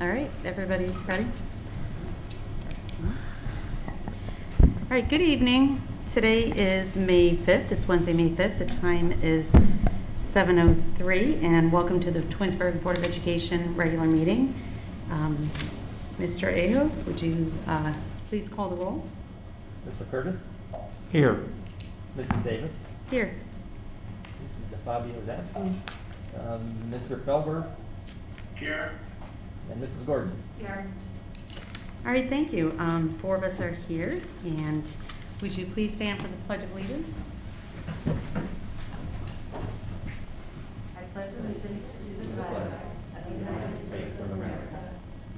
All right, everybody ready? All right, good evening. Today is May 5th. It's Wednesday, May 5th. The time is 7:03, and welcome to the Twinsburg Board of Education regular meeting. Mr. Aho, would you please call the roll? Mr. Curtis? Here. Mrs. Davis? Here. Mrs. DeFabio is absent. Mr. Felber? Here. And Mrs. Gordon? Here. All right, thank you. 4 of us are here, and would you please stand for the Pledge of Allegiance? I pledge allegiance to the flag of the United States of America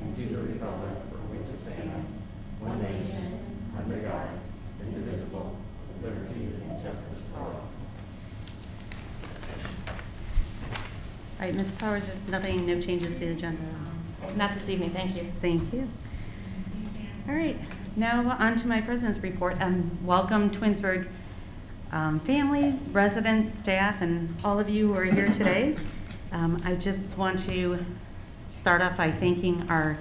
and to the republic for which it stands, one nation, under God, indivisible, with liberty and justice for all. All right, Ms. Powers, just nothing, no changes to the agenda? Not this evening, thank you. Thank you. All right, now on to my president's report. Welcome, Twinsburg families, residents, staff, and all of you who are here today. I just want to start off by thanking our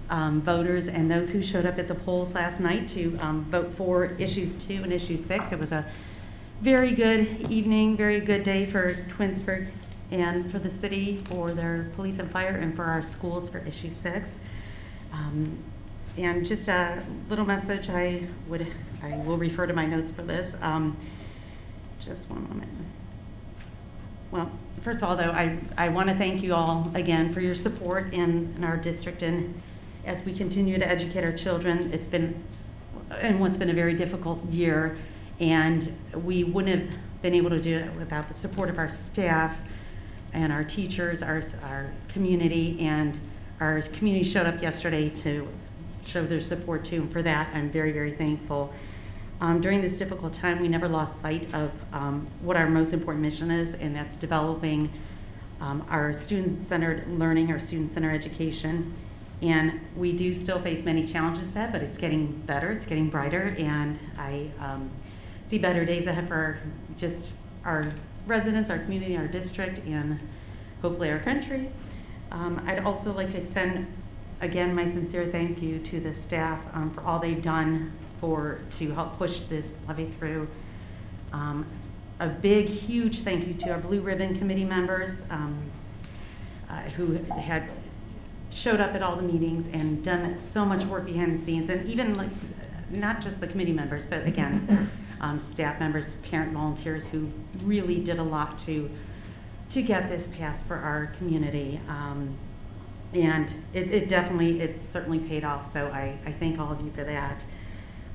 voters and those who showed up at the polls last night to vote for issues 2 and issue 6. It was a very good evening, very good day for Twinsburg and for the city, for their police and fire, and for our schools for issue 6. And just a little message, I will refer to my notes for this. Just one moment. Well, first of all, though, I want to thank you all again for your support in our district, and as we continue to educate our children. It's been, and what's been a very difficult year, and we wouldn't have been able to do it without the support of our staff and our teachers, our community, and our community showed up yesterday to show their support too, and for that I'm very, very thankful. During this difficult time, we never lost sight of what our most important mission is, and that's developing our student-centered learning, our student-centered education. And we do still face many challenges ahead, but it's getting better, it's getting brighter, and I see better days ahead for just our residents, our community, our district, and hopefully our country. I'd also like to extend, again, my sincere thank you to the staff for all they've done to help push this levy through. A big, huge thank you to our Blue Ribbon Committee members who had showed up at all the meetings and done so much work behind the scenes, and even like not just the committee members, but again, staff members, parent volunteers who really did a lot to get this passed for our community. And it certainly paid off, so I thank all of you for that.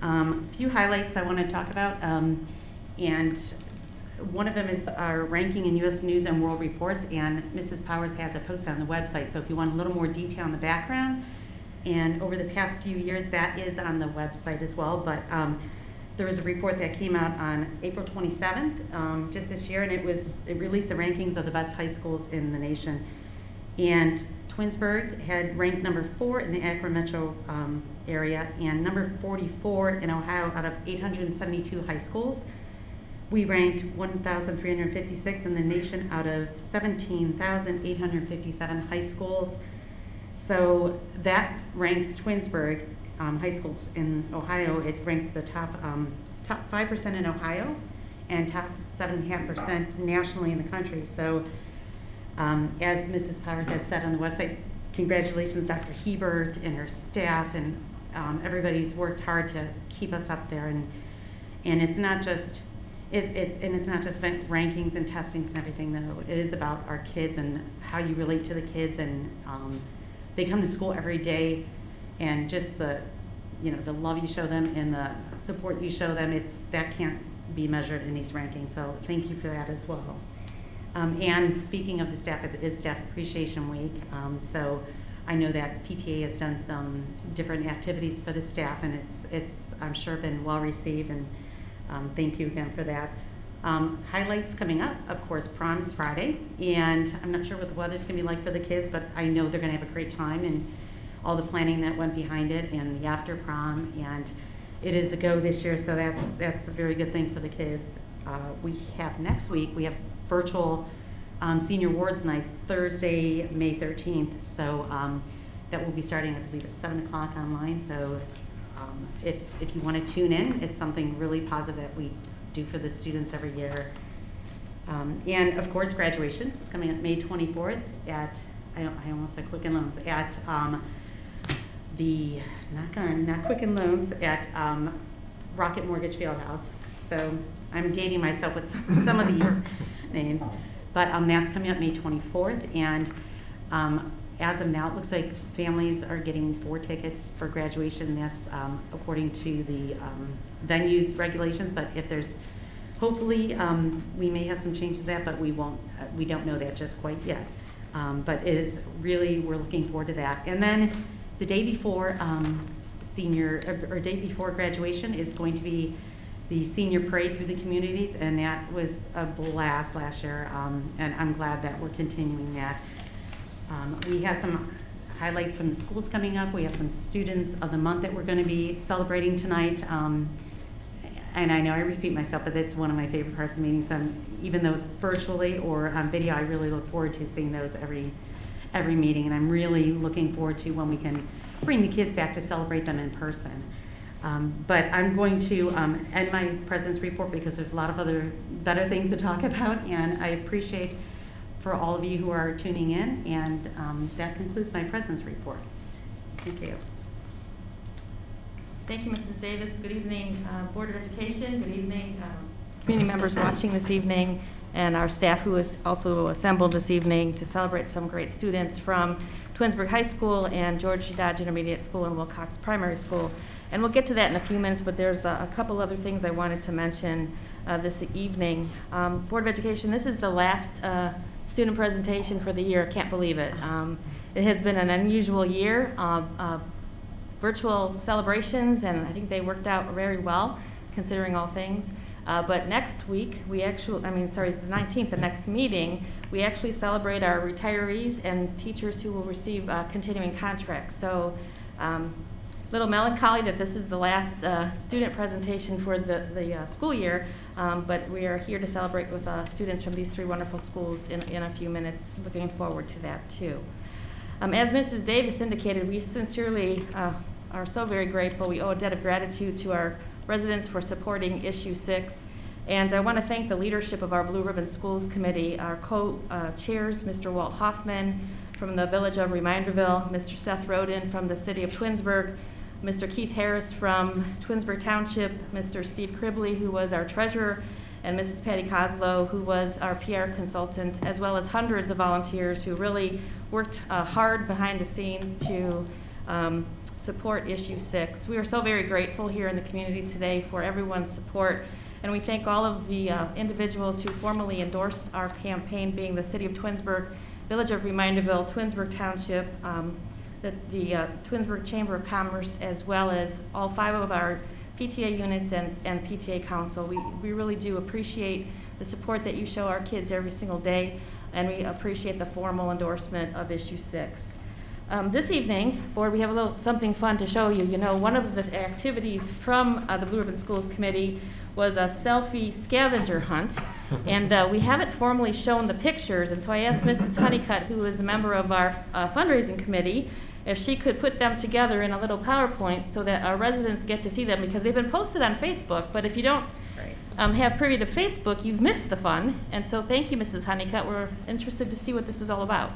A few highlights I want to talk about, and one of them is our ranking in U.S. News and World Reports, and Mrs. Powers has a post on the website, so if you want a little more detail on the background, and over the past few years, that is on the website as well, but there was a report that came out on April 27th, just this year, and it released the rankings of the best high schools in the nation. And Twinsburg had ranked number 4 in the Akron metro area and number 44 in Ohio out of 872 high schools. We ranked 1,356 in the nation out of 17,857 high schools. So that ranks Twinsburg high schools in Ohio. It ranks the top 5% in Ohio and top 7.5% nationally in the country. So as Mrs. Powers had said on the website, congratulations Dr. Hebert and her staff and everybody's worked hard to keep us up there. And it's not just it's not just rankings and testings and everything, though. It is about our kids and how you relate to the kids, and they come to school every day, and just the love you show them and the support you show them, that can't be measured in these rankings. So thank you for that as well. And speaking of the staff, it is Staff Appreciation Week, so I know that PTA has done some different activities for the staff, and it's I'm sure been well received, and thank you again for that. Highlights coming up, of course, prom is Friday, and I'm not sure what the weather's gonna be like for the kids, but I know they're gonna have a great time, and all the planning that went behind it, and the after prom, and it is a go this year, so that's a very good thing for the kids. We have next week, we have virtual senior awards nights, Thursday, May 13th. So that will be starting, I believe, at 7 o'clock online. So if you want to tune in, it's something really positive that we do for the students every year. And of course, graduation is coming up May 24th at, I almost said Quicken Loans, at the, not Quicken Loans, at Rocket Mortgage Fieldhouse. So I'm dating myself with some of these names. But that's coming up May 24th. And as of now, it looks like families are getting 4 tickets for graduation. That's according to the venue's regulations. But if there's, hopefully, we may have some changes to that, but we don't know that just quite yet. But it is really, we're looking forward to that. And then the day before day before graduation is going to be the senior parade through the communities, and that was a blast last year, and I'm glad that we're continuing that. We have some highlights from the schools coming up. We have some students of the month that we're going to be celebrating tonight. And I know I repeat myself, but it's one of my favorite parts of meetings. Even though it's virtually or on video, I really look forward to seeing those every meeting. And I'm really looking forward to when we can bring the kids back to celebrate them in person. But I'm going to end my president's report because there's a lot of other better things to talk about. And I appreciate for all of you who are tuning in. And that concludes my president's report. Thank you. Thank you, Mrs. Davis. Good evening, Board of Education. Good evening, community members watching this evening, and our staff who is also assembled this evening to celebrate some great students from Twinsburg High School and George Dodge Intermediate School and Wilcox Primary School. And we'll get to that in a few minutes, but there's a couple other things I wanted to mention this evening. Board of Education, this is the last student presentation for the year. I can't believe it. It has been an unusual year. Virtual celebrations, and I think they worked out very well considering all things. But next week, the 19th, the next meeting, we actually celebrate our retirees and teachers who will receive continuing contracts. So little melancholy that this is the last student presentation for the school year, but we are here to celebrate with students from these 3 wonderful schools in a few minutes. Looking forward to that too. As Mrs. Davis indicated, we sincerely are so very grateful. We owe a debt of gratitude to our residents for supporting Issue 6. And I want to thank the leadership of our Blue Ribbon Schools Committee, our co-chairs, Mr. Walt Hoffman from the Village of Reminderville, Mr. Seth Roden from the City of Twinsburg, Mr. Keith Harris from Twinsburg Township, Mr. Steve Cribley, who was our treasurer, and Mrs. Patty Kozlow, who was our PR consultant, as well as hundreds of volunteers who really worked hard behind the scenes to support Issue 6. We are so very grateful here in the community today for everyone's support, and we thank all of the individuals who formally endorsed our campaign, being the City of Twinsburg, Village of Reminderville, Twinsburg Township, the Twinsburg Chamber of Commerce, as well as all 5 of our PTA units and PTA Council. We really do appreciate the support that you show our kids every single day, and we appreciate the formal endorsement of Issue 6. This evening, Board, we have a little something fun to show you. You know, one of the activities from the Blue Ribbon Schools Committee was a selfie scavenger hunt, and we haven't formally shown the pictures, and so I asked Mrs. Honeycutt, who is a member of our fundraising committee, if she could put them together in a little PowerPoint so that our residents get to see them, because they've been posted on Facebook, but if you don't have privy to Facebook, you've missed the fun. And so thank you, Mrs. Honeycutt. We're interested to see what this is all about.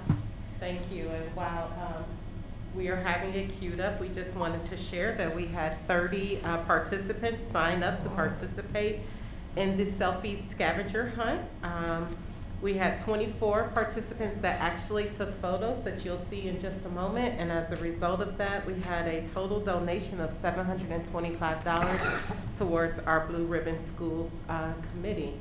Thank you. And while we are having it queued up, we just wanted to share that we had 30 participants sign up to participate in this selfie scavenger hunt. We had 24 participants that actually took photos that you'll see in just a moment, and as a result of that, we had a total donation of $725 towards our Blue Ribbon Schools Committee.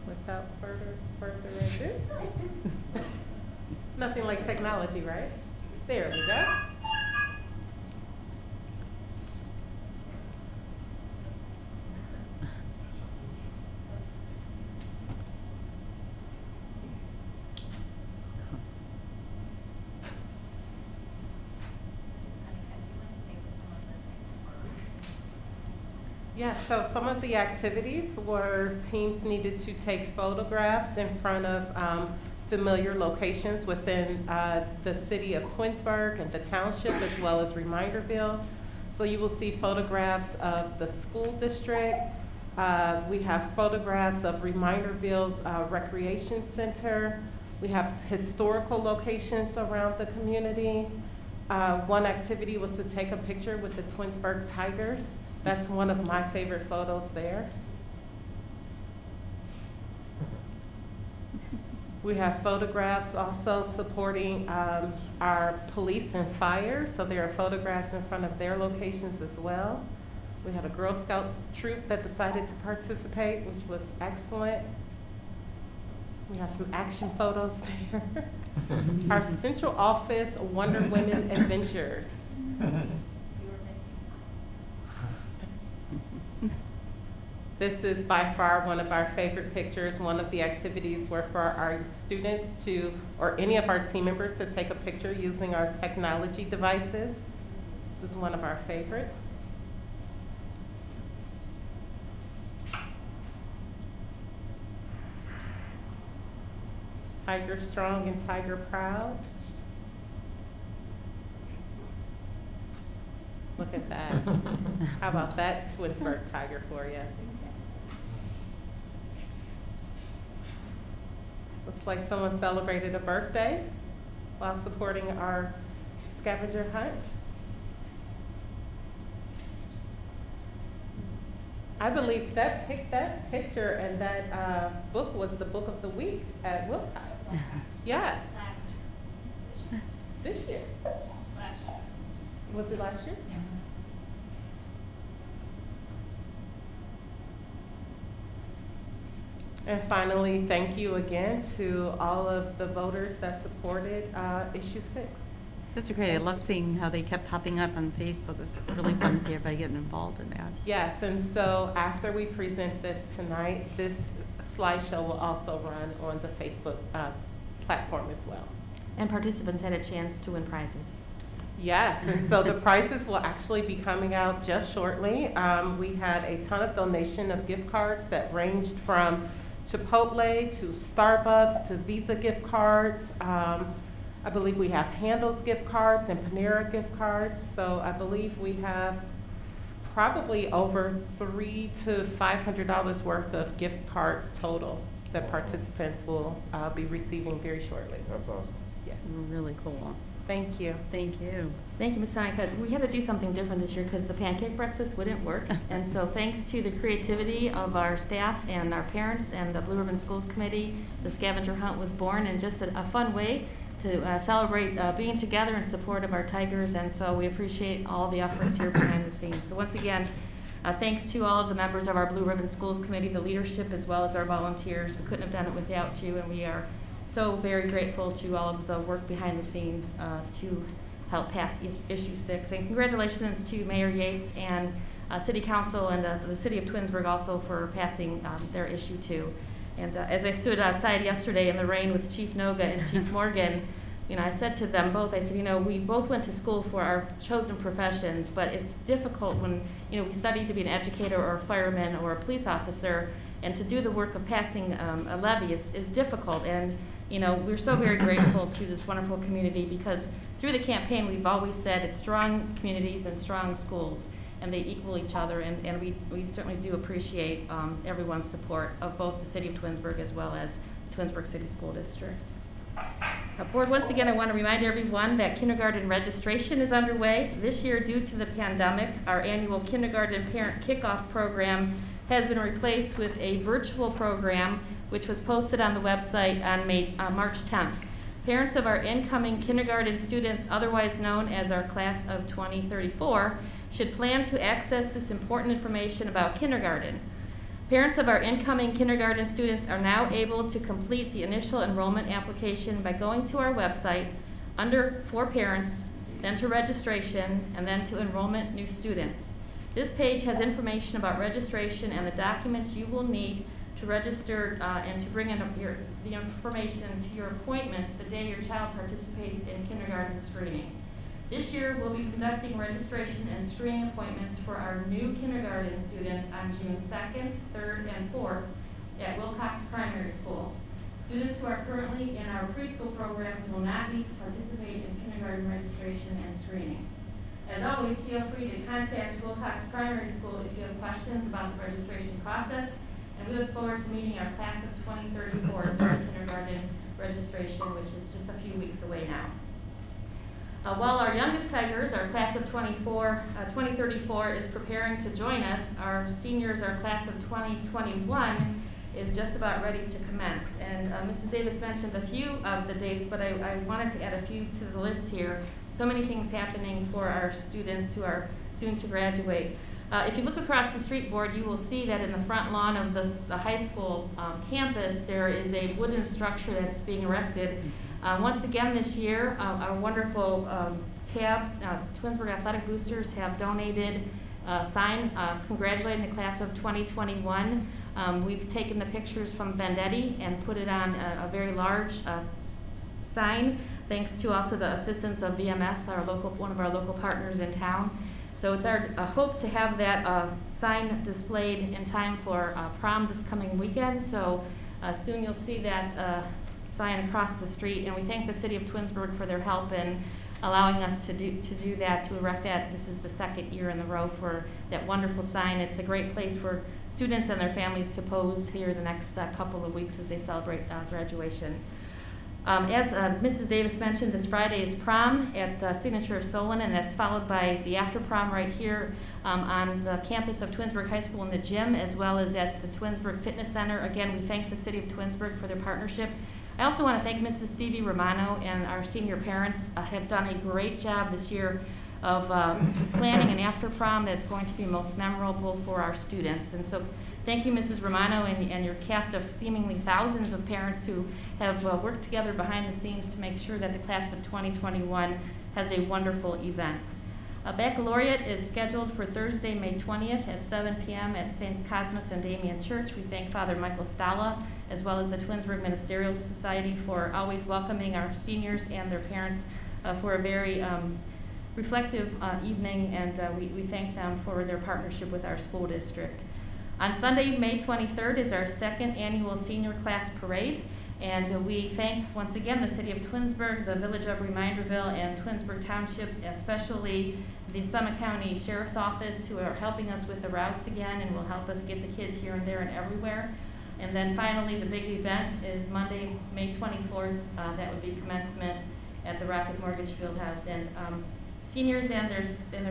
Without further ado, nothing like technology, right? There we go. Yeah, so some of the activities were teams needed to take photographs in front of familiar locations within the city of Twinsburg and the township, as well as Reminderville. So you will see photographs of the school district. We have photographs of Reminderville's recreation center. We have historical locations around the community. One activity was to take a picture with the Twinsburg Tigers. That's one of my favorite photos there. We have photographs also supporting our police and fire, so there are photographs in front of their locations as well. We had a Girl Scouts troop that decided to participate, which was excellent. We have some action photos there. Our central office Wonder Women Adventures. This is by far one of our favorite pictures. One of the activities were for our students to, or any of our team members, to take a picture using our technology devices. This is one of our favorites. Tiger Strong and Tiger Proud. Look at that. How about that Twinsburg Tiger for you? Looks like someone celebrated a birthday while supporting our scavenger hunt. I believe that picture and that book was the book of the week at Wilcox. Yes. This year. Was it last year? Yeah. And finally, thank you again to all of the voters that supported issue 6. That's great. I love seeing how they kept popping up on Facebook. It was really fun to see everybody getting involved in that. Yes, and so after we present this tonight, this slideshow will also run on the Facebook platform as well. And participants had a chance to win prizes. Yes, and so the prizes will actually be coming out just shortly. We had a ton of donation of gift cards that ranged from Chipotle to Starbucks to Visa gift cards. I believe we have Handles gift cards and Panera gift cards. So I believe we have probably over $300 to $500 worth of gift cards total that participants will be receiving very shortly. That's awesome. Yes, Really cool. thank you. Thank you. Thank you, Ms. Sonica. We had to do something different this year because the pancake breakfast wouldn't work. And so thanks to the creativity of our staff and our parents and the Blue Ribbon Schools Committee, the scavenger hunt was born, and just a fun way to celebrate being together in support of our Tigers. And so we appreciate all the efforts here behind the scenes. So once again, thanks to all of the members of our Blue Ribbon Schools Committee, the leadership, as well as our volunteers. We couldn't have done it without you, and we are so very grateful to all of the work behind the scenes to help pass issue 6. And congratulations to Mayor Yates and City Council and the City of Twinsburg also for passing their issue 2. And as I stood outside yesterday in the rain with Chief Noga and Chief Morgan, I said to them both, I said, we both went to school for our chosen professions, but it's difficult when, we study to be an educator or a fireman or a police officer, and to do the work of passing a levy is difficult. And, we're so very grateful to this wonderful community, because through the campaign, we've always said it's strong communities and strong schools, and they equal each other, and we certainly do appreciate everyone's support of both the City of Twinsburg as well as Twinsburg City School District. Board, once again, I want to remind everyone that kindergarten registration is underway. This year, due to the pandemic, our annual kindergarten parent kickoff program has been replaced with a virtual program, which was posted on the website on March 10th. Parents of our incoming kindergarten students, otherwise known as our class of 2034, should plan to access this important information about kindergarten. Parents of our incoming kindergarten students are now able to complete the initial enrollment application by going to our website under For Parents, then to Registration, and then to Enrollment New Students. This page has information about registration and the documents you will need to register and to bring in the information to your appointment the day your child participates in kindergarten screening. This year, we'll be conducting registration and screening appointments for our new kindergarten students on June 2nd, 3rd, and 4th at Wilcox Primary School. Students who are currently in our preschool programs will not need to participate in kindergarten registration and screening. As always, feel free to contact Wilcox Primary School if you have questions about the registration process, and we look forward to meeting our class of 2034 during kindergarten registration, which is just a few weeks away now. While our youngest Tigers, our class of 2034, is preparing to join us, our seniors, our class of 2021, is just about ready to commence. And Mrs. Davis mentioned a few of the dates, but I wanted to add a few to the list here. So many things happening for our students who are soon to graduate. If you look across the street board, you will see that in the front lawn of the high school campus, there is a wooden structure that's being erected. Once again this year, our wonderful Twinsburg Athletic Boosters have donated a sign congratulating the class of 2021. We've taken the pictures from Vendetti and put it on a very large sign, thanks to also the assistance of VMS, one of our local partners in town. So it's our hope to have that sign displayed in time for prom this coming weekend. So soon you'll see that sign across the street, and we thank the city of Twinsburg for their help in allowing us to do that, to erect that. This is the second year in a row for that wonderful sign. It's a great place for students and their families to pose here the next couple of weeks as they celebrate graduation. As Mrs. Davis mentioned, this Friday is prom at Signature of Solon, and that's followed by the after prom right here on the campus of Twinsburg High School in the gym, as well as at the Twinsburg Fitness Center. Again, we thank the city of Twinsburg for their partnership. I also want to thank Mrs. Stevie Romano and our senior parents have done a great job this year of planning an after prom that's going to be most memorable for our students. And so thank you, Mrs. Romano, and your cast of seemingly thousands of parents who have worked together behind the scenes to make sure that the class of 2021 has a wonderful event. Baccalaureate is scheduled for Thursday, May 20th at 7 p.m. at St. Cosmas and Damian Church. We thank Father Michael Stalla, as well as the Twinsburg Ministerial Society, for always welcoming our seniors and their parents for a very reflective evening, and we thank them for their partnership with our school district. On Sunday, May 23rd, is our second annual senior class parade. And we thank, once again, the city of Twinsburg, the village of Reminderville, and Twinsburg Township, especially the Summit County Sheriff's Office, who are helping us with the routes again and will help us get the kids here and there and everywhere. And then finally, the big event is Monday, May 24th. That would be commencement at the Rocket Mortgage Fieldhouse. And seniors and their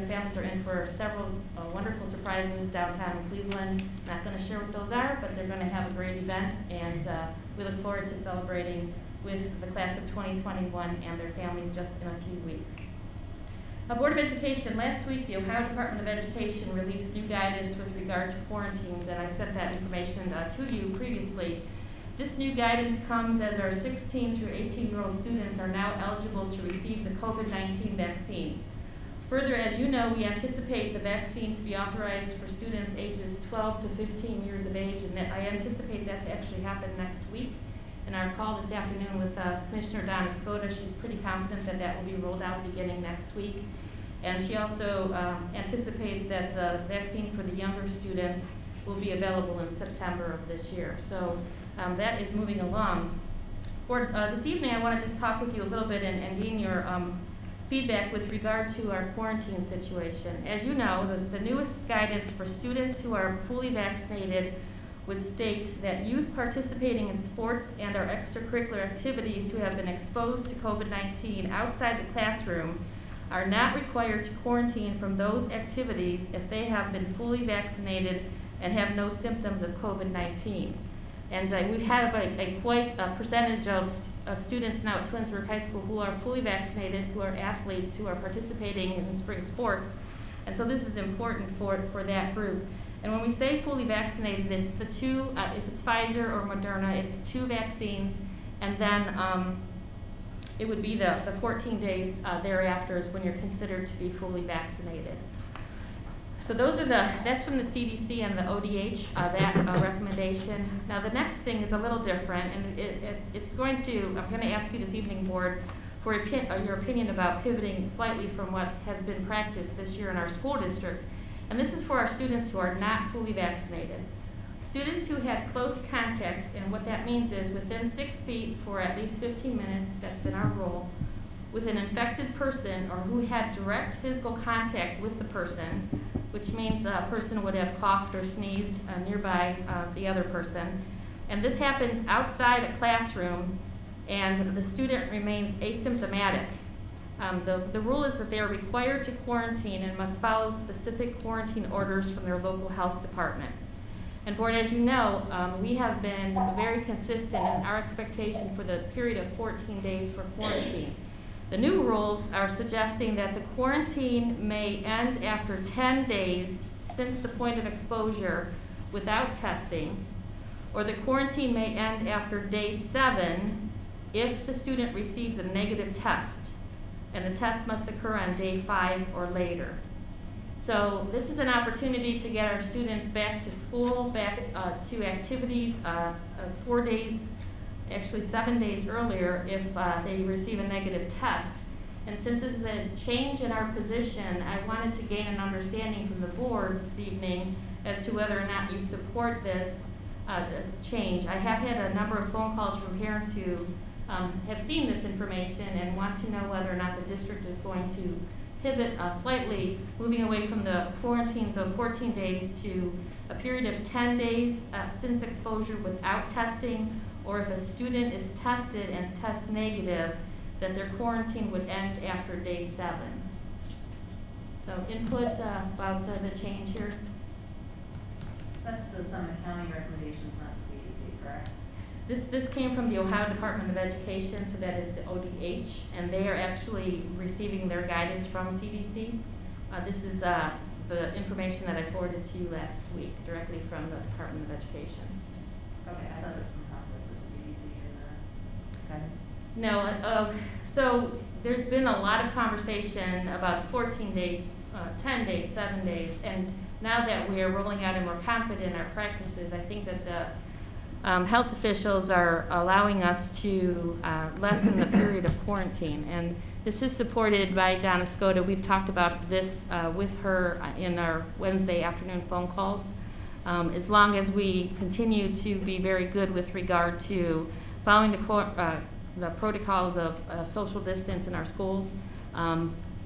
families are in for several wonderful surprises downtown in Cleveland. Not going to share what those are, but they're going to have a great event, and we look forward to celebrating with the class of 2021 and their families just in a few weeks. Board of Education, last week the Ohio Department of Education released new guidance with regard to quarantines, and I sent that information to you previously. This new guidance comes as our 16 through 18-year-old students are now eligible to receive the COVID-19 vaccine. Further, as you know, we anticipate the vaccine to be authorized for students ages 12 to 15 years of age, and I anticipate that to actually happen next week. In our call this afternoon with Commissioner Donna Skota, she's pretty confident that that will be rolled out beginning next week. And she also anticipates that the vaccine for the younger students will be available in September of this year. So that is moving along. This evening, I want to just talk with you a little bit and gain your feedback with regard to our quarantine situation. As you know, the newest guidance for students who are fully vaccinated would state that youth participating in sports and our extracurricular activities who have been exposed to COVID-19 outside the classroom are not required to quarantine from those activities if they have been fully vaccinated and have no symptoms of COVID-19. And we have quite a percentage of students now at Twinsburg High School who are fully vaccinated, who are athletes, who are participating in spring sports. And so this is important for that group. And when we say fully vaccinated, it's the two, if it's Pfizer or Moderna, it's 2 vaccines, and then it would be the 14 days thereafter is when you're considered to be fully vaccinated. So that's from the CDC and the ODH, that recommendation. Now the next thing is a little different, and I'm going to ask you this evening, Board, for your opinion about pivoting slightly from what has been practiced this year in our school district. And this is for our students who are not fully vaccinated. Students who had close contact, and what that means is within 6 feet for at least 15 minutes, that's been our rule, with an infected person or who had direct physical contact with the person, which means a person would have coughed or sneezed nearby the other person. And this happens outside a classroom, and the student remains asymptomatic. The rule is that they are required to quarantine and must follow specific quarantine orders from their local health department. And board, as you know, we have been very consistent in our expectation for the period of 14 days for quarantine. The new rules are suggesting that the quarantine may end after 10 days since the point of exposure without testing, or the quarantine may end after day 7 if the student receives a negative test, and the test must occur on day 5 or later. So this is an opportunity to get our students back to school, back to activities 4 days, actually 7 days earlier if they receive a negative test. And since this is a change in our position, I wanted to gain an understanding from the board this evening as to whether or not you support this change. I have had a number of phone calls from parents who have seen this information and want to know whether or not the district is going to pivot slightly, moving away from the quarantines of 14 days to a period of 10 days since exposure without testing, or if a student is tested and tests negative, that their quarantine would end after day 7. So input about the change here? That's the Summit County recommendations, not the CDC, correct? This came from the Ohio Department of Education, so that is the ODH, and they are actually receiving their guidance from CDC. This is the information that I forwarded to you last week, directly from the Department of Education. Okay, I thought there was some conflict with the CDC and the guidance. No, so there's been a lot of conversation about 14 days, 10 days, 7 days, and now that we are rolling out and we're confident in our practices, I think that the health officials are allowing us to lessen the period of quarantine. And this is supported by Donna Skota. We've talked about this with her in our Wednesday afternoon phone calls. As long as we continue to be very good with regard to following the protocols of social distance in our schools,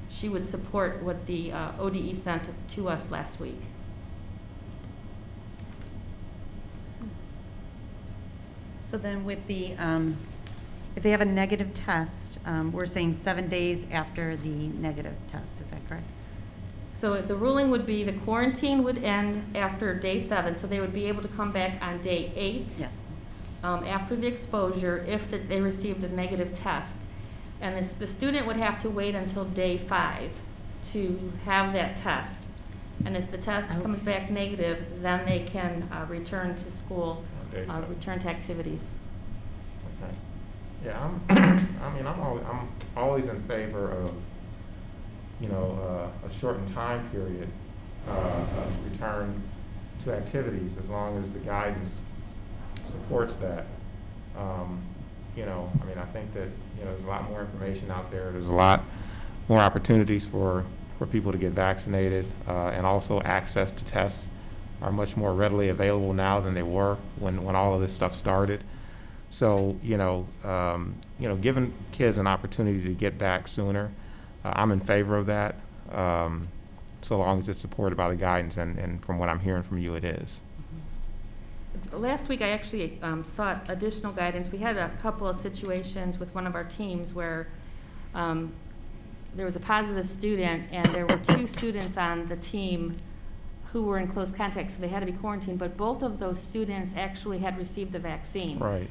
she would support what the ODE sent to us last week. So then with the, if they have a negative test, we're saying 7 days after the negative test, is that correct? So the ruling would be the quarantine would end after day 7, so they would be able to come back on day 8. Yes. After the exposure if they received a negative test. And the student would have to wait until day 5 to have that test. And if the test comes back negative, then they can return to school, return to activities. Okay. Yeah, I'm always in favor of, a shortened time period to return to activities as long as the guidance supports that. I think that, there's a lot more information out there. There's a lot more opportunities for people to get vaccinated, and also access to tests are much more readily available now than they were when all of this stuff started. So, giving kids an opportunity to get back sooner, I'm in favor of that, so long as it's supported by the guidance, and from what I'm hearing from you, it is. Last week, I actually sought additional guidance. We had a couple of situations with one of our teams where there was a positive student, and there were 2 students on the team who were in close contact, so they had to be quarantined, but both of those students actually had received the vaccine. Right.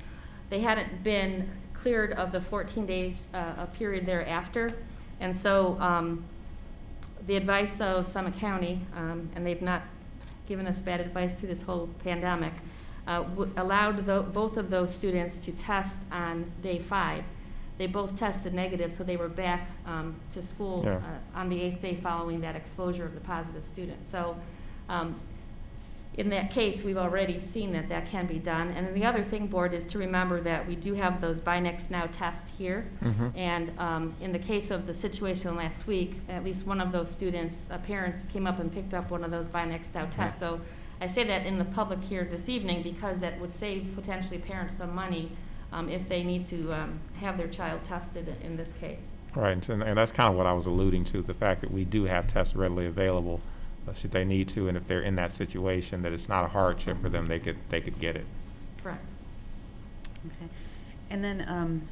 They hadn't been cleared of the 14 days a period thereafter, and so the advice of Summit County, and they've not given us bad advice through this whole pandemic, allowed both of those students to test on day 5. They both tested negative, so they were back to school on the 8th day following that exposure of the positive student. So in that case, we've already seen that that can be done. And then the other thing, Board, is to remember that we do have those By Next Now tests here. Mhm. And in the case of the situation last week, at least one of those students' parents came up and picked up one of those By Next Now tests. So I say that in the public here this evening because that would save potentially parents some money if they need to have their child tested in this case. Right, and that's kind of what I was alluding to, the fact that we do have tests readily available, should they need to, and if they're in that situation, that it's not a hardship for them, they could get it. Correct. Okay. And then,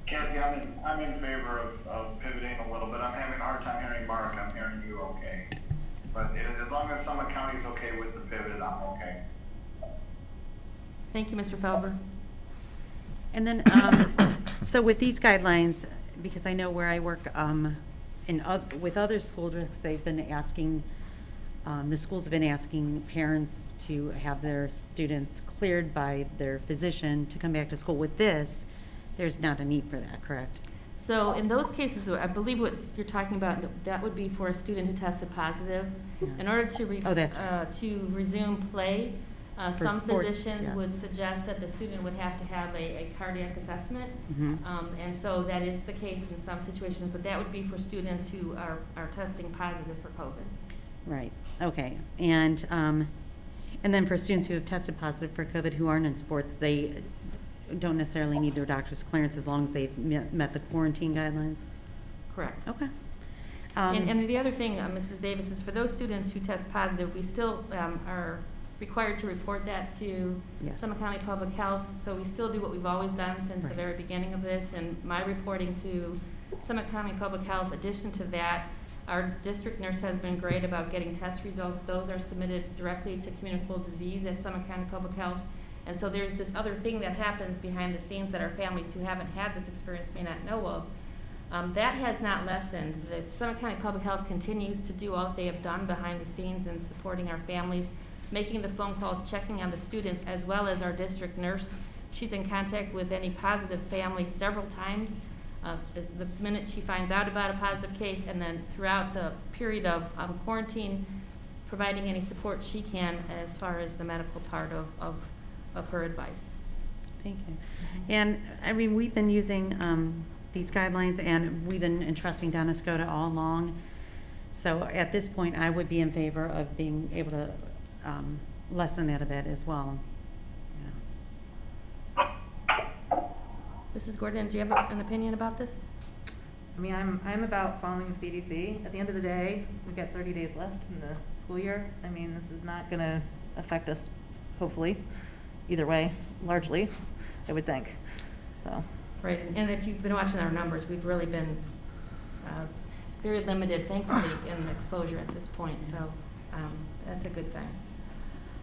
Kathy, I'm in favor of pivoting a little bit. I'm having a hard time hearing Mark. I'm hearing you okay. But as long as Summit County's okay with the pivot, I'm okay. Thank you, Mr. Felber. and then, so with these guidelines, because I know where I work, with other school districts, they've been asking, the schools have been asking parents to have their students cleared by their physician to come back to school. With this, there's not a need for that, correct? So in those cases, I believe what you're talking about, that would be for a student who tested positive. Yeah. In order to Oh, that's right. to resume play, For some sports, physicians would yes. suggest that the student would have to have a cardiac assessment. Mhm. And so that is the case in some situations, but that would be for students who are testing positive for COVID. Right, okay. And then for students who have tested positive for COVID who aren't in sports, they don't necessarily need their doctor's clearance as long as they've met the quarantine guidelines? Correct. Okay. And the other thing, Mrs. Davis, is for those students who test positive, we still are required to report that to Yes. Summit County Public Health. So we still do what we've always done since the Right. very beginning of this. And my reporting to Summit County Public Health, addition to that, our district nurse has been great about getting test results. Those are submitted directly to communicable disease at Summit County Public Health. And so there's this other thing that happens behind the scenes that our families who haven't had this experience may not know of. That has not lessened. The Summit County Public Health continues to do all that they have done behind the scenes in supporting our families, making the phone calls, checking on the students, as well as our district nurse. She's in contact with any positive family several times. The minute she finds out about a positive case, and then throughout the period of quarantine, providing any support she can as far as the medical part of her advice. Thank you. And, I mean, we've been using these guidelines, and we've been entrusting Dennis Goda all along. So at this point, I would be in favor of being able to lessen that a bit as well. Yeah. Mrs. Gordon, do you have an opinion about this? I mean, I'm about following the CDC. At the end of the day, we've got 30 days left in the school year. I mean, this is not going to affect us, hopefully, either way, largely, I would think, so. Right, and if you've been watching our numbers, we've really been very limited, thankfully, in exposure at this point, so that's a good thing.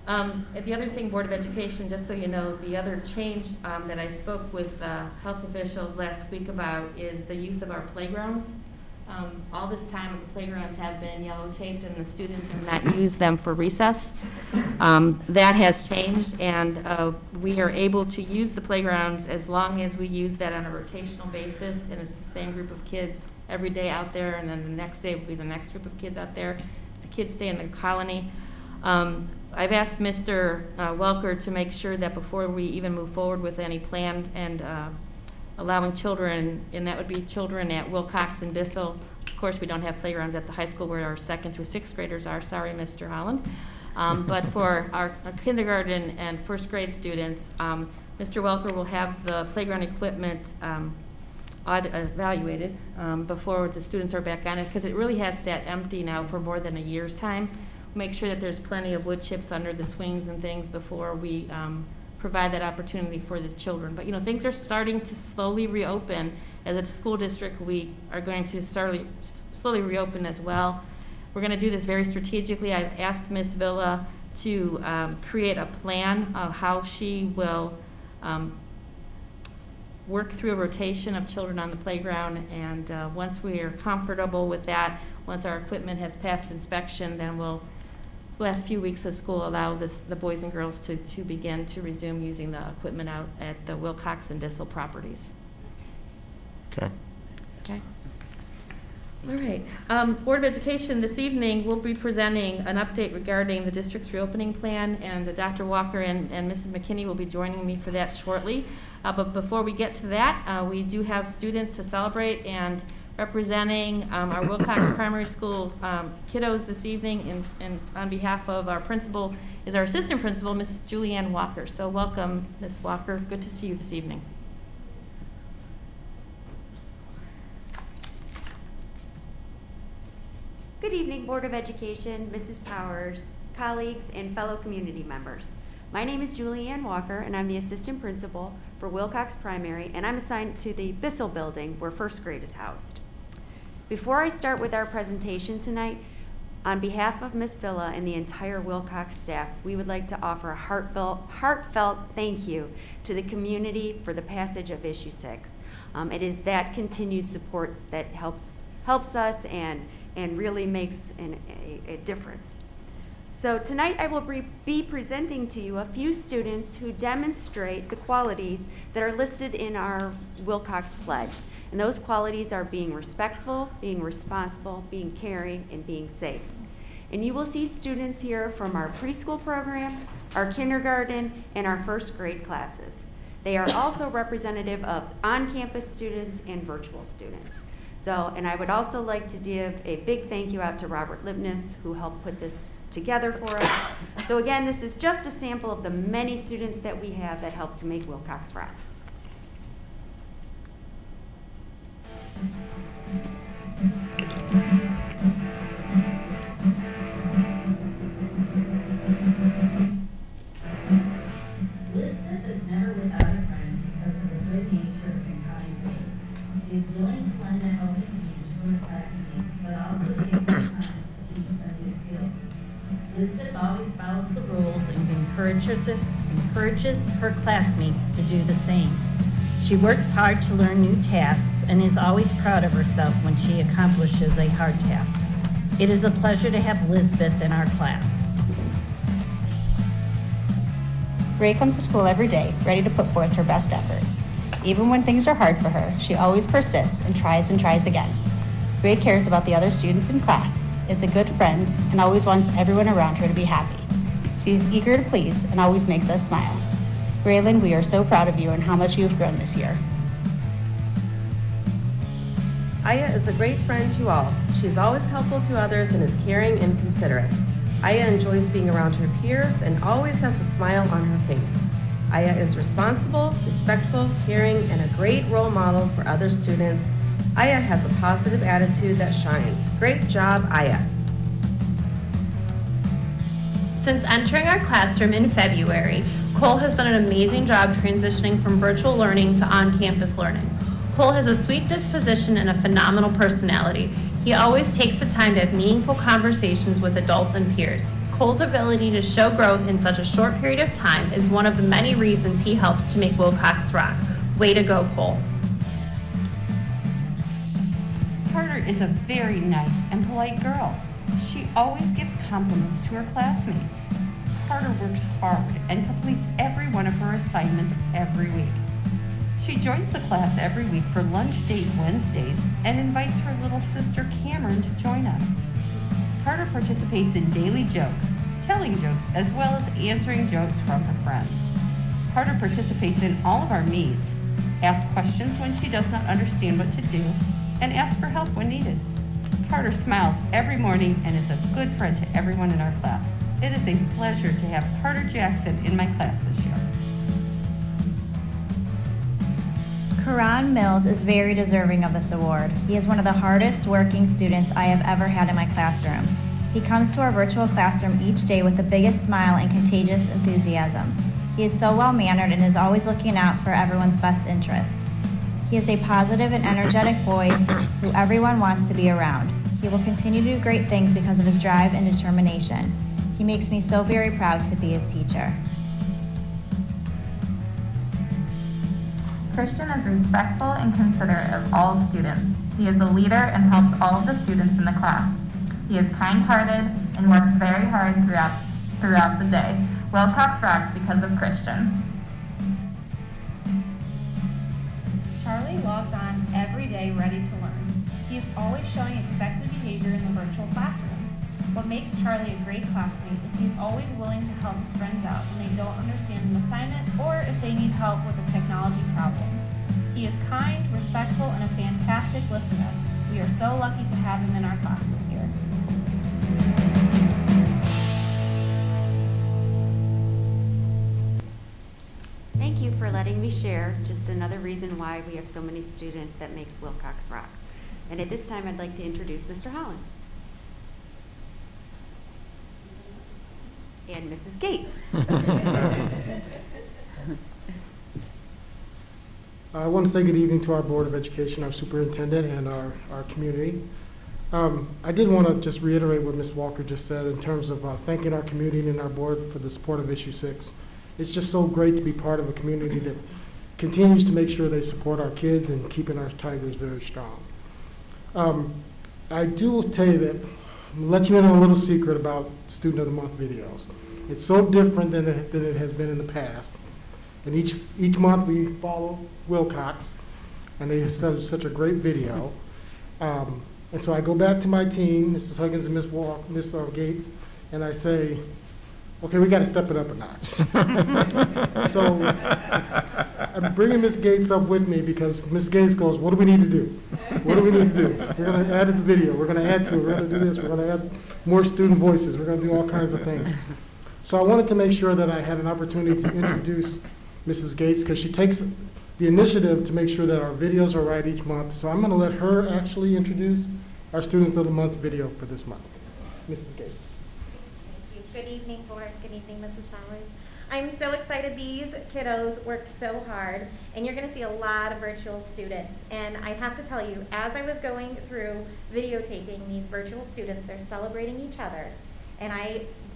And the other thing, Board of Education, just so you know, the other change that I spoke with health officials last week about is the use of our playgrounds. All this time, the playgrounds have been yellow taped and the students have not used them for recess. That has changed, and we are able to use the playgrounds as long as we use that on a rotational basis, and it's the same group of kids every day out there, and then the next day will be the next group of kids out there. The kids stay in the colony. I've asked Mr. Welker to make sure that before we even move forward with any plan and allowing children, and that would be children at Wilcox and Bissell. Of course, we don't have playgrounds at the high school where our 2nd through 6th graders are. Sorry, Mr. Holland. But for our kindergarten and 1st grade students, Mr. Welker will have the playground equipment evaluated before the students are back on it, because it really has sat empty now for more than a year's time. Make sure that there's plenty of wood chips under the swings and things before we provide that opportunity for the children. But, you know, things are starting to slowly reopen. As a school district, we are going to slowly reopen as well. We're going to do this very strategically. I've asked Ms. Villa to create a plan of how she will work through a rotation of children on the playground, and once we are comfortable with that, once our equipment has passed inspection, then we'll, last few weeks of school, allow the boys and girls to begin to resume using the equipment out at the Wilcox and Bissell properties. Okay. Okay. All right. Board of Education this evening will be presenting an update regarding the district's reopening plan, and Dr. Walker and Mrs. McKinney will be joining me for that shortly. But before we get to that, we do have students to celebrate, and representing our Wilcox Primary School kiddos this evening, and on behalf of our principal is our assistant principal, Mrs. Julianne Walker. So welcome, Ms. Walker. Good to see you this evening. Good evening, Board of Education, Mrs. Powers, colleagues, and fellow community members. My name is Julianne Walker, and I'm the assistant principal for Wilcox Primary, and I'm assigned to the Bissell building where first grade is housed. Before I start with our presentation tonight, on behalf of Ms. Villa and the entire Wilcox staff, we would like to offer a heartfelt thank you to the community for the passage of Issue 6. It is that continued support that helps us and really makes a difference. So tonight I will be presenting to you a few students who demonstrate the qualities that are listed in our Wilcox Pledge. And those qualities are being respectful, being responsible, being caring, and being safe. And you will see students here from our preschool program, our kindergarten, and our first grade classes. They are also representative of on-campus students and virtual students. And I would also like to give a big thank you out to Robert Libness, who helped put this together for us. So again, this is just a sample of the many students that we have that help to make Wilcox rock. Elizabeth is never without a friend because of her good nature and kind ways. She is willing to lend a helping hand to her classmates, but also takes the time to teach them new skills. Elizabeth always follows the rules and encourages her classmates to do the same. She works hard to learn new tasks and is always proud of herself when she accomplishes a hard task. It is a pleasure to have Elizabeth in our class. Ray comes to school every day, ready to put forth her best effort. Even when things are hard for her, she always persists and tries again. Ray cares about the other students in class, is a good friend, and always wants everyone around her to be happy. She is eager to please and always makes us smile. Raylan, we are so proud of you and how much you have grown this year. Aya is a great friend to all. She is always helpful to others and is caring and considerate. Aya enjoys being around her peers and always has a smile on her face. Aya is responsible, respectful, caring, and a great role model for other students. Aya has a positive attitude that shines. Great job, Aya. Since entering our classroom in February, Cole has done an amazing job transitioning from virtual learning to on-campus learning. Cole has a sweet disposition and a phenomenal personality. He always takes the time to have meaningful conversations with adults and peers. Cole's ability to show growth in such a short period of time is one of the many reasons he helps to make Wilcox rock. Way to go, Cole. Carter is a very nice and polite girl. She always gives compliments to her classmates. Carter works hard and completes every one of her assignments every week. She joins the class every week for lunch date Wednesdays and invites her little sister Cameron to join us. Carter participates in daily jokes, telling jokes, as well as answering jokes from her friends. Carter participates in all of our meets, asks questions when she does not understand what to do, and asks for help when needed. Carter smiles every morning and is a good friend to everyone in our class. It is a pleasure to have Carter Jackson in my class this year. Karan Mills is very deserving of this award. He is one of the hardest working students I have ever had in my classroom. He comes to our virtual classroom each day with the biggest smile and contagious enthusiasm. He is so well-mannered and is always looking out for everyone's best interest. He is a positive and energetic boy who everyone wants to be around. He will continue to do great things because of his drive and determination. He makes me so very proud to be his teacher. Christian is respectful and considerate of all students. He is a leader and helps all of the students in the class. He is kind-hearted and works very hard throughout the day. Wilcox rocks because of Christian. Charlie logs on every day ready to learn. He is always showing expected behavior in the virtual classroom. What makes Charlie a great classmate is he is always willing to help his friends out when they don't understand an assignment or if they need help with a technology problem. He is kind, respectful, and a fantastic listener. We are so lucky to have him in our class this year. Thank you for letting me share. Just another reason why we have so many students that makes Wilcox rock. And at this time, I'd like to introduce Mr. Holland. And Mrs. Gates. I want to say good evening to our Board of Education, our Superintendent, and our community. I did want to just reiterate what Ms. Walker just said in terms of thanking our community and our board for the support of Issue 6. It's just so great to be part of a community that continues to make sure they support our kids and keeping our Tigers very strong. I do tell you that, I'll let you in on a little secret about Student of the Month videos. It's so different than it has been in the past. And each month we follow Wilcox, and they have such a great video. And so I go back to my team, Mrs. Huggins and Ms. Gates, and I say, okay, we got to step it up a notch. So I'm bringing Ms. Gates up with me because Ms. Gates goes, what do we need to do? What do we need to do? We're going to add to the video. We're going to add to it. We're going to do this. We're going to add more student voices. We're going to do all kinds of things. So I wanted to make sure that I had an opportunity to introduce Mrs. Gates because she takes the initiative to make sure that our videos are right each month. So I'm going to let her actually introduce our Students of the Month video for this month. Mrs. Gates. Thank you. Good evening, Board. Good evening, Mrs. Powers. I'm so excited. These kiddos worked so hard, and you're going to see a lot of virtual students. And I have to tell you, as I was going through videotaping these virtual students, they're celebrating each other. And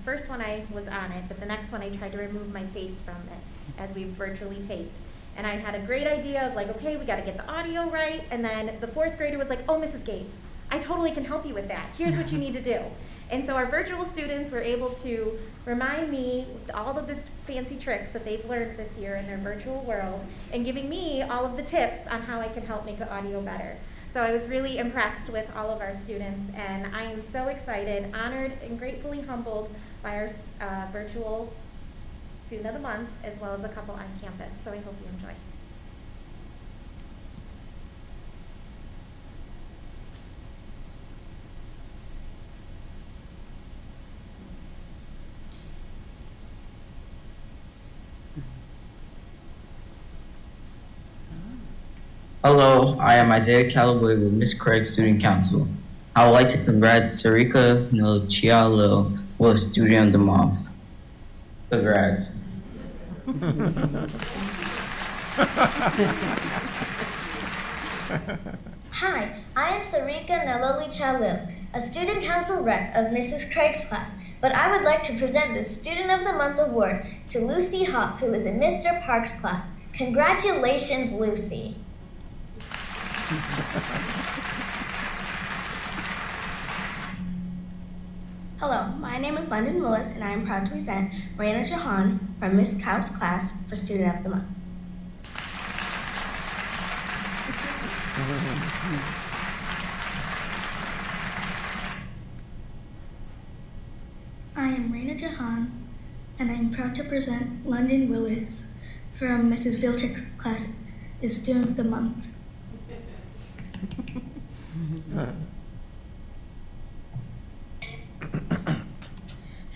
first one I was on it, but the next one I tried to remove my face from it as we virtually taped. And I had a great idea of like, okay, we got to get the audio right. And then the fourth grader was like, oh, Mrs. Gates, I totally can help you with that. Here's what you need to do. And so our virtual students were able to remind me all of the fancy tricks that they've learned this year in their virtual world and giving me all of the tips on how I can help make the audio better. So I was really impressed with all of our students, and I am so excited, honored, and gratefully humbled by our virtual Student of the Month, as well as a couple on campus. So I hope you enjoy. Hello, I am Isaiah Callaway with Miss Craig Student Council. I would like to congratulate Sarika Nilchialo with Student of the Month. Congrats. Hi, I am Sarika Naloli Chalil, a student council rep of Mrs. Craig's class, but I would like to present the Student of the Month award to Lucy Hop, who is in Mr. Park's class. Congratulations, Lucy. Hello, my name is London Willis, and I am proud to present Raina Jahan from Miss Cow's class for Student of the Month. I am Raina Jahan, and I am proud to present London Willis from Mrs. Vilchek's class as Student of the Month.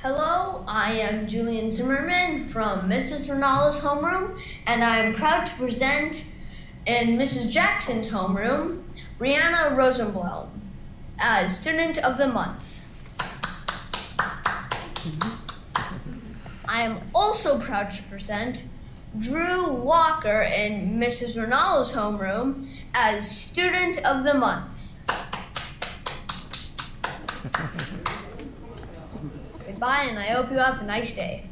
Hello, I am Julian Zimmerman from Mrs. Ronaldo's homeroom, and I am proud to present in Mrs. Jackson's homeroom, Brianna Rosenblum as Student of the Month. I am also proud to present Drew Walker in Mrs. Ronaldo's homeroom as Student of the Month. Goodbye, and I hope you have a nice day.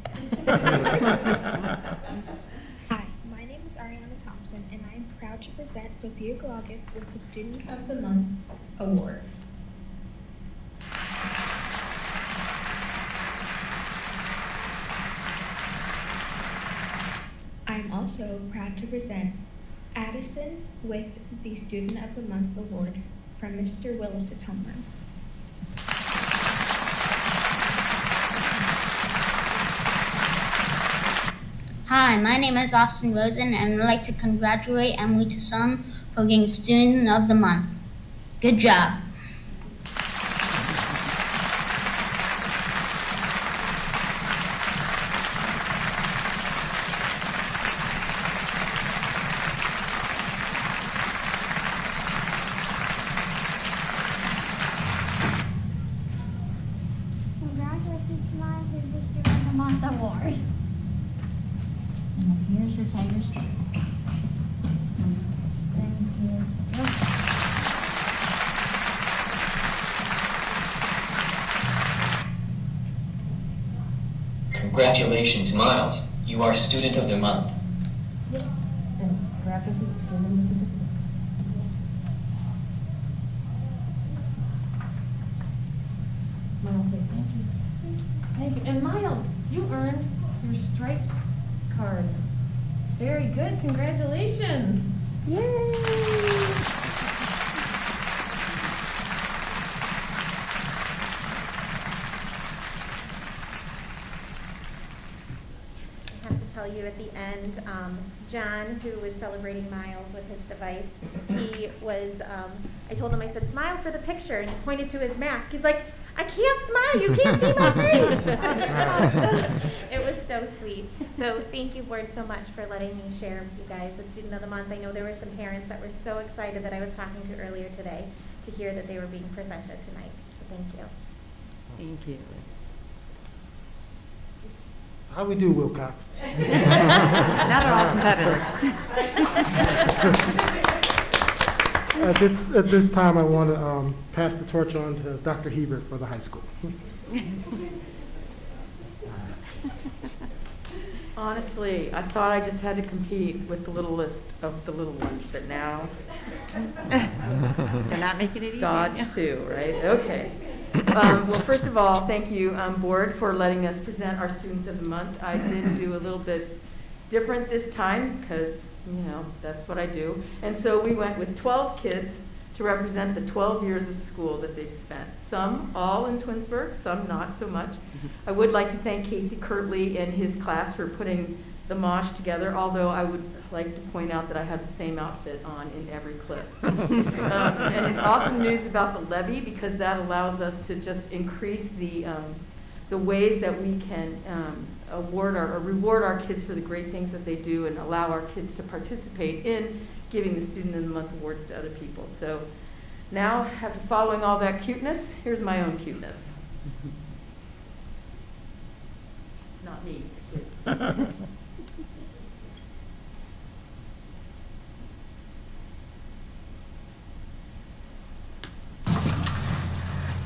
Hi, my name is Ariana Thompson, and I am proud to present Sophia Galagos with the Student of the Month Award. I'm also proud to present Addison with the Student of the Month Award. from Mr. Willis's homeroom. Hi, my name is Austin Rosen, and I'd like to congratulate Emily Tasson for getting Student of the Month. Good job. Congratulations, Maya, for the Student of the Month award. And here's your tiger strips. Thank you. Congratulations, Miles. You are Student of the Month. Miles, say thank you. Thank you. And Miles, you earned your stripes card. Very good. Congratulations. Yay! I have to tell you at the end, John, who was celebrating Miles with his device, he was, I told him, I said, smile for the picture, and he pointed to his mask. He's like, I can't smile, you can't see my face. It was so sweet. So thank you, board, so much for letting me share with you guys the Student of the Month. I know there were some parents that were so excited that I was talking to earlier today to hear that they were being presented tonight. So thank you. Thank you. So how we do, Wilcox? Not at all competitive. At this time, I want to pass the torch on to Dr. Hebert for the high school. Honestly, I thought I just had to compete with the little list of the little ones, but now You're not making it easy. dodge two, right? Okay. Well, first of all, thank you, board, for letting us present our Students of the Month. I did do a little bit different this time because, you know, that's what I do. And so we went with 12 kids to represent the 12 years of school that they've spent. Some all in Twinsburg, some not so much. I would like to thank Casey Kirtley and his class for putting the mosh together, although I would like to point out that I had the same outfit on in every clip. And it's awesome news about the levy because that allows us to just increase the ways that we can reward our kids for the great things that they do and allow our kids to participate in giving the Student of the Month awards to other people. So now, after following all that cuteness, here's my own cuteness. Not me, the kids.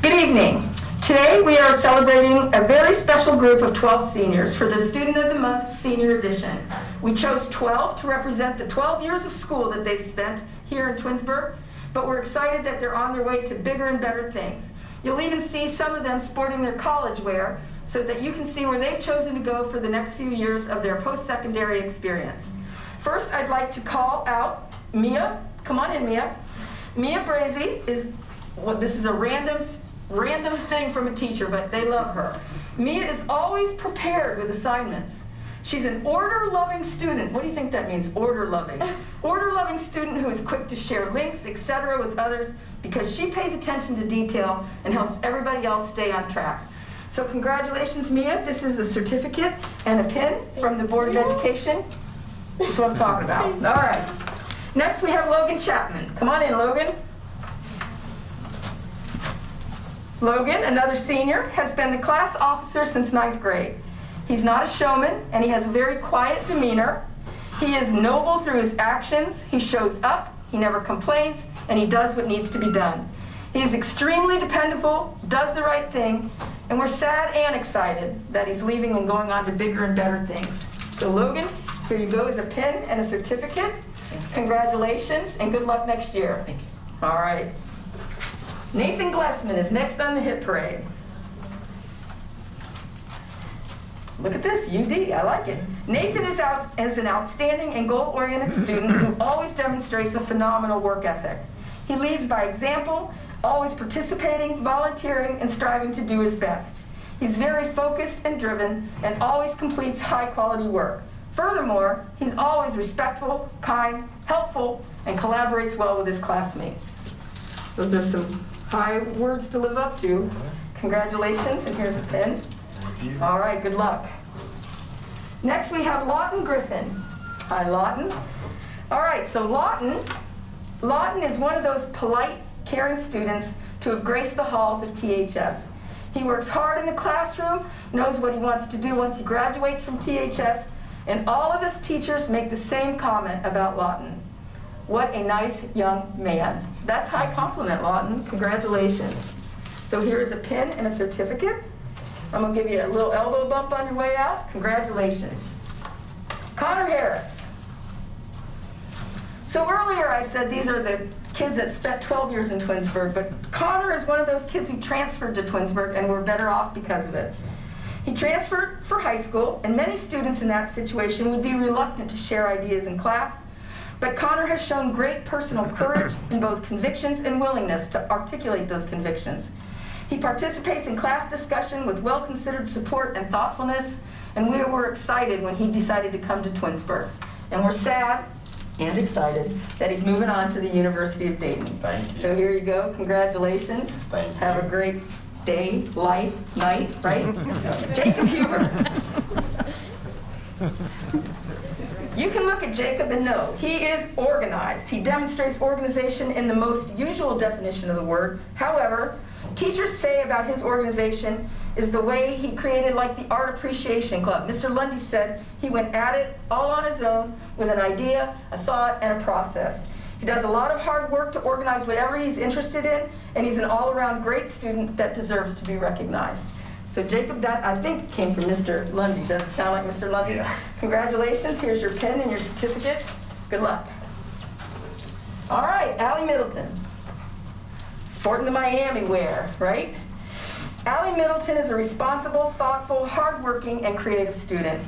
Good evening. Today we are celebrating a very special group of 12 seniors for the Student of the Month Senior Edition. We chose 12 to represent the 12 years of school that they've spent here in Twinsburg, but we're excited that they're on their way to bigger and better things. You'll even see some of them sporting their college wear so that you can see where they've chosen to go for the next few years of their post-secondary experience. First, I'd like to call out Mia. Come on in, Mia. Mia Brazy is, well, this is a random thing from a teacher, but they love her. Mia is always prepared with assignments. She's an order-loving student. What do you think that means, order-loving? Order-loving student who is quick to share links, etc. with others because she pays attention to detail and helps everybody else stay on track. So congratulations, Mia. This is a certificate and a pin from the Board of Education. That's what I'm talking about. All right. Next, we have Logan Chapman. Come on in, Logan. Logan, another senior, has been the class officer since 9th grade. He's not a showman, and he has a very quiet demeanor. He is noble through his actions. He shows up, he never complains, and he does what needs to be done. He is extremely dependable, does the right thing, and we're sad and excited that he's leaving and going on to bigger and better things. So Logan, here you go as a pin and a certificate. Congratulations, and good luck next year. Thank you. All right. Nathan Glessman is next on the hit parade. Look at this, UD, I like it. Nathan is an outstanding and goal-oriented student who always demonstrates a phenomenal work ethic. He leads by example, always participating, volunteering, and striving to do his best. He's very focused and driven and always completes high-quality work. Furthermore, he's always respectful, kind, helpful, and collaborates well with his classmates. Those are some high words to live up to. Congratulations, and here's a pin. Thank you. All right, good luck. Next we have Lawton Griffin. Hi, Lawton. All right, so Lawton is one of those polite, caring students to have graced the halls of THS. He works hard in the classroom, knows what he wants to do once he graduates from THS, and all of his teachers make the same comment about Lawton. What a nice young man. That's high compliment, Lawton. Congratulations. So here is a pin and a certificate. I'm gonna give you a little elbow bump on your way out. Congratulations. Connor Harris. So earlier I said these are the kids that spent 12 years in Twinsburg, but Connor is one of those kids who transferred to Twinsburg and were better off because of it. He transferred for high school, and many students in that situation would be reluctant to share ideas in class, but Connor has shown great personal courage in both convictions and willingness to articulate those convictions. He participates in class discussion with well-considered support and thoughtfulness, and we were excited when he decided to come to Twinsburg. And we're sad and excited that he's moving on to the University of Dayton. Thank you. So here you go, congratulations. Thank you. Have a great day, life, night, right? Jacob Huber. You can look at Jacob and know he is organized. He demonstrates organization in the most usual definition of the word. However, teachers say about his organization is the way he created like the Art Appreciation Club. Mr. Lundy said he went at it all on his own with an idea, a thought, and a process. He does a lot of hard work to organize whatever he's interested in, and he's an all-around great student that deserves to be recognized. So Jacob, that I think came from Mr. Lundy. Does it sound like Mr. Lundy? Yeah. Congratulations, here's your pin and your certificate. Good luck. All right, Allie Middleton. Sporting the Miami wear, right? Allie Middleton is a responsible, thoughtful, hardworking, and creative student.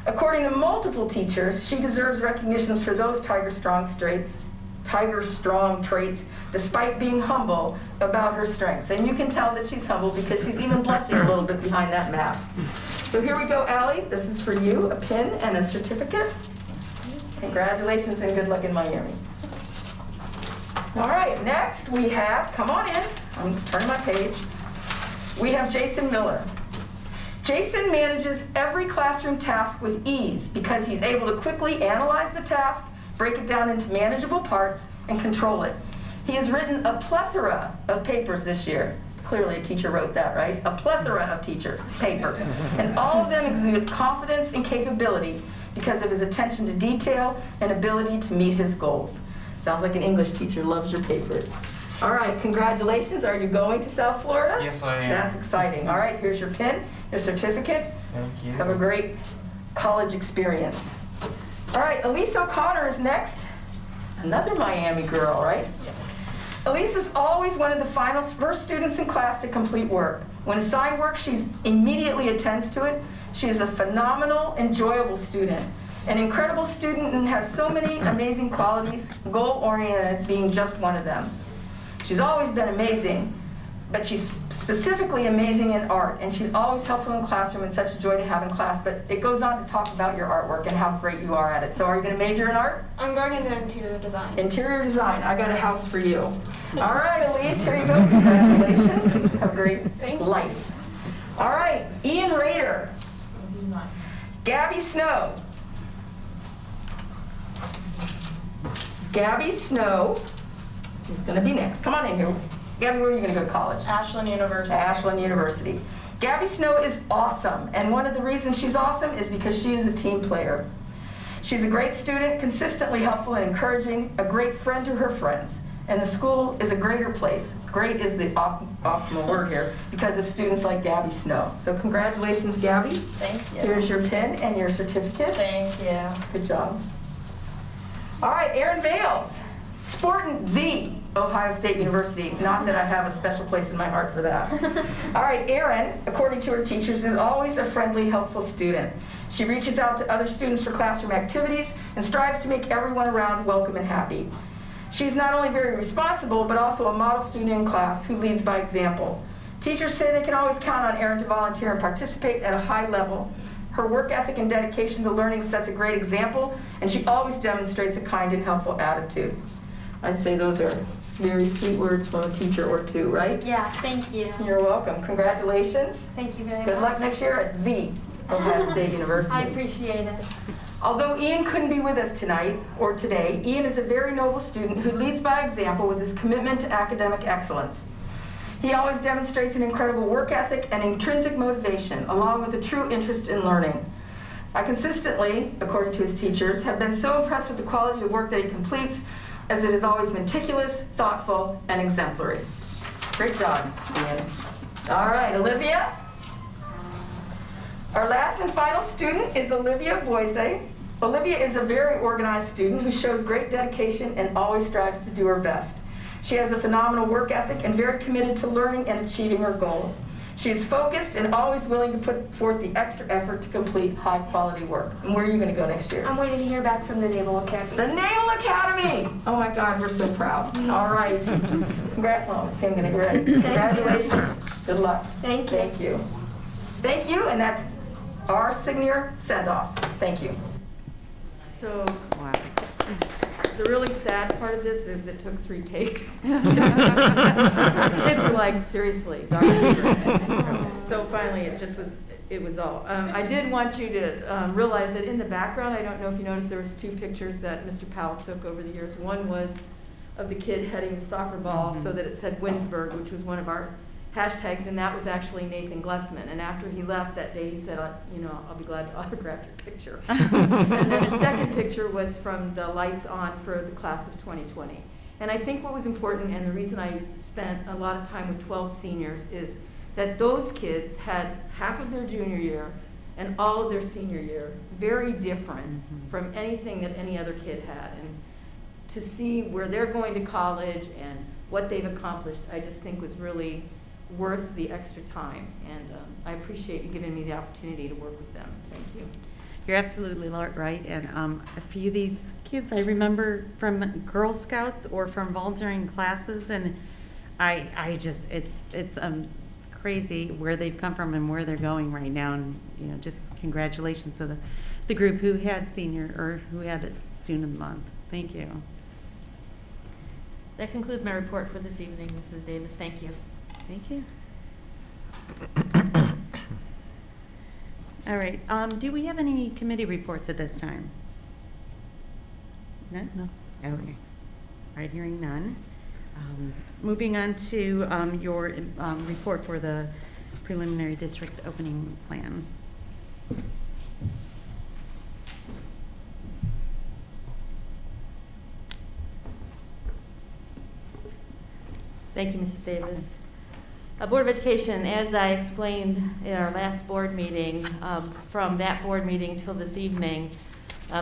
According to multiple teachers, she deserves recognitions for those tiger strong traits, despite being humble about her strengths. And you can tell that she's humble because she's even blushing a little bit behind that mask. So here we go, Allie. This is for you, a pin and a certificate. Congratulations and good luck in Miami. All right, next we have, come on in, I'm turning my page. We have Jason Miller. Jason manages every classroom task with ease because he's able to quickly analyze the task, break it down into manageable parts, and control it. He has written a plethora of papers this year. Clearly a teacher wrote that, right? A plethora of papers. And all of them exude confidence and capability because of his attention to detail and ability to meet his goals. Sounds like an English teacher loves your papers. All right, congratulations. Are you going to South Florida? Yes, I am. That's exciting. All right, here's your pin, your certificate. Thank you. Have a great college experience. All right, Elise O'Connor is next. Another Miami girl, right? Yes. Elise is always one of the first students in class to complete work. When assigned work, she immediately attends to it. She is a phenomenal, enjoyable student. An incredible student and has so many amazing qualities, goal-oriented being just one of them. She's always been amazing, but she's specifically amazing in art, and she's always helpful in classroom and such a joy to have in class, but it goes on to talk about your artwork and how great you are at it. So are you gonna major in art? I'm going into interior design. Interior design, I got a house for you. All right, Elise, here you go, congratulations. Have a great life. All right, Ian Rader. Gabby Snow. Gabby Snow is going to be next. Come on in here. Gabby, where are you going to go to college? Ashland University. Ashland University. Gabby Snow is awesome, and one of the reasons she's awesome is because she is a team player. She's a great student, consistently helpful and encouraging, a great friend to her friends, and the school is a greater place. Great is the optimal word here because of students like Gabby Snow. So congratulations, Gabby. Thank you. Here's your pin and your certificate. Thank you. Good job. All right, Aaron Vales, sporting the Ohio State University. Not that I have a special place in my heart for that. All right, Erin, according to her teachers, is always a friendly, helpful student. She reaches out to other students for classroom activities and strives to make everyone around welcome and happy. She's not only very responsible, but also a model student in class who leads by example. Teachers say they can always count on Erin to volunteer and participate at a high level. Her work ethic and dedication to learning sets a great example, and she always demonstrates a kind and helpful attitude. I'd say those are very sweet words from a teacher or two, right? Yeah, thank you. You're welcome. Congratulations. Thank you very much. Good luck next year at the Ohio State University. I appreciate it. Although Ian couldn't be with us tonight or today, Ian is a very noble student who leads by example with his commitment to academic excellence. He always demonstrates an incredible work ethic and intrinsic motivation, along with a true interest in learning. I consistently, according to his teachers, have been so impressed with the quality of work that he completes, as it is always meticulous, thoughtful, and exemplary. Great job, Ian. All right, Olivia. Our last and final student is Olivia Voise. Olivia is a very organized student who shows great dedication and always strives to do her best. She has a phenomenal work ethic and very committed to learning and achieving her goals. She is focused and always willing to put forth the extra effort to complete high-quality work. And where are you going to go next year? I'm waiting to hear back from the Naval Academy. The Naval Academy! Oh my God, we're so proud. All right. Congrats. Oh, see, I'm going to get ready. Congratulations. Good luck. Thank you. Thank you. Thank you, and that's our senior send-off. Thank you. So, the really sad part of this is it took 3 takes. The kids were like, seriously, Dr. Weaver. So finally, it was all. I did want you to realize that in the background, I don't know if you noticed, there was 2 pictures that Mr. Powell took over the years. One was of the kid heading the soccer ball so that it said Twinsburg, which was one of our hashtags, and that was actually Nathan Glessman. And after he left that day, he said, I'll be glad to autograph your picture. And then the second picture was from the lights on for the class of 2020. And I think what was important, and the reason I spent a lot of time with 12 seniors, is that those kids had half of their junior year and all of their senior year very different from anything that any other kid had. And to see where they're going to college and what they've accomplished, I just think was really worth the extra time, and I appreciate you giving me the opportunity to work with them. Thank you. You're absolutely right, and a few of these kids I remember from Girl Scouts or from volunteering classes, and I just, it's crazy where they've come from and where they're going right now, and just congratulations to the group who had senior, or who had a student of the month. Thank you. That concludes my report for this evening, Mrs. Davis. Thank you. Thank you. All right, do we have any committee reports at this time? None? No. Okay. All right, hearing none. Moving on to your report for the preliminary district opening plan. Thank you, Mrs. Davis. Board of Education, as I explained in our last board meeting, from that board meeting till this evening,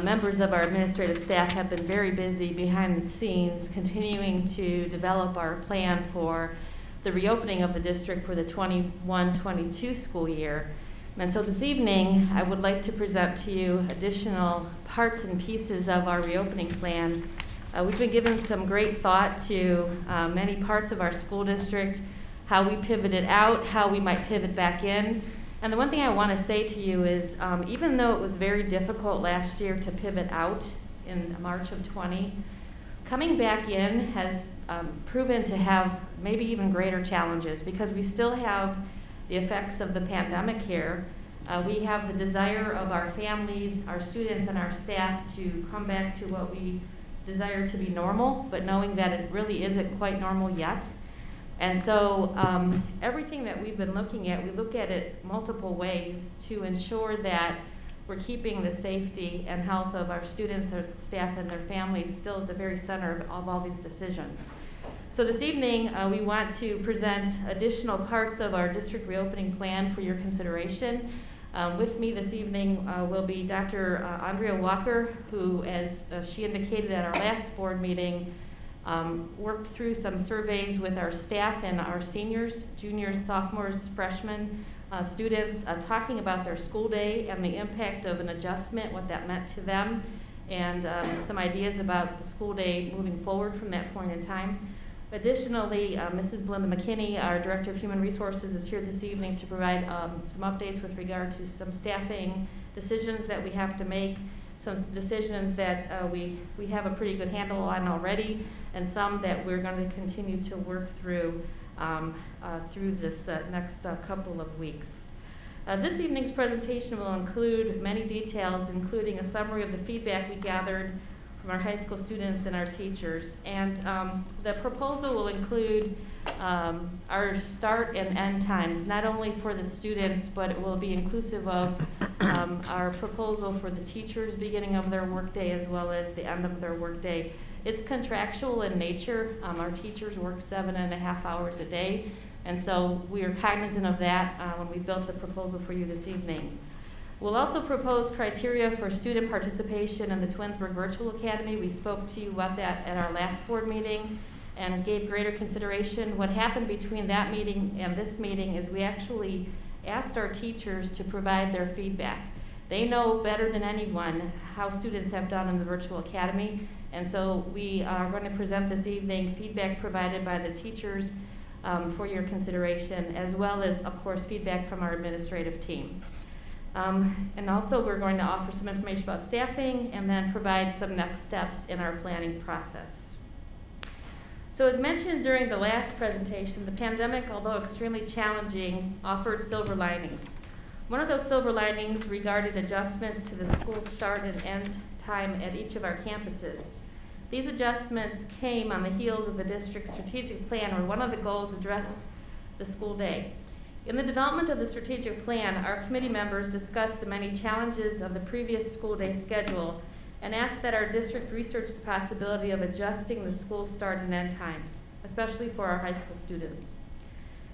members of our administrative staff have been very busy behind the scenes continuing to develop our plan for the reopening of the district for the 21-22 school year. And so this evening, I would like to present to you additional parts and pieces of our reopening plan. We've been given some great thought to many parts of our school district, how we pivoted out, how we might pivot back in. And the one thing I want to say to you is, even though it was very difficult last year to pivot out in March of 20, coming back in has proven to have maybe even greater challenges, because we still have the effects of the pandemic here. We have the desire of our families, our students, and our staff to come back to what we desire to be normal, but knowing that it really isn't quite normal yet. And so everything that we've been looking at, we look at it multiple ways to ensure that we're keeping the safety and health of our students, our staff, and their families still at the very center of all these decisions. So this evening, we want to present additional parts of our district reopening plan for your consideration. With me this evening will be Dr. Andrea Walker, who, as she indicated at our last board meeting, worked through some surveys with our staff and our seniors, juniors, sophomores, freshmen, students, talking about their school day and the impact of an adjustment, what that meant to them, and some ideas about the school day moving forward from that point in time. Additionally, Mrs. Belinda McKinney, our Director of Human Resources, is here this evening to provide some updates with regard to some staffing decisions that we have to make, some decisions that we have a pretty good handle on already, and some that we're going to continue to work through this next couple of weeks. This evening's presentation will include many details, including a summary of the feedback we gathered from our high school students and our teachers. And the proposal will include our start and end times, not only for the students, but it will be inclusive of our proposal for the teachers' beginning of their workday as well as the end of their workday. It's contractual in nature. Our teachers work 7.5 hours a day, and so we are cognizant of that when we built the proposal for you this evening. We'll also propose criteria for student participation in the Twinsburg Virtual Academy. We spoke to you about that at our last board meeting and gave greater consideration. What happened between that meeting and this meeting is we actually asked our teachers to provide their feedback. They know better than anyone how students have done in the Virtual Academy, and so we are going to present this evening feedback provided by the teachers for your consideration, as well as, of course, feedback from our administrative team. And also we're going to offer some information about staffing and then provide some next steps in our planning process. So as mentioned during the last presentation, the pandemic, although extremely challenging, offered silver linings. One of those silver linings regarded adjustments to the school start and end time at each of our campuses. These adjustments came on the heels of the district's strategic plan, where one of the goals addressed the school day. In the development of the strategic plan, our committee members discussed the many challenges of the previous school day schedule and asked that our district research the possibility of adjusting the school start and end times, especially for our high school students.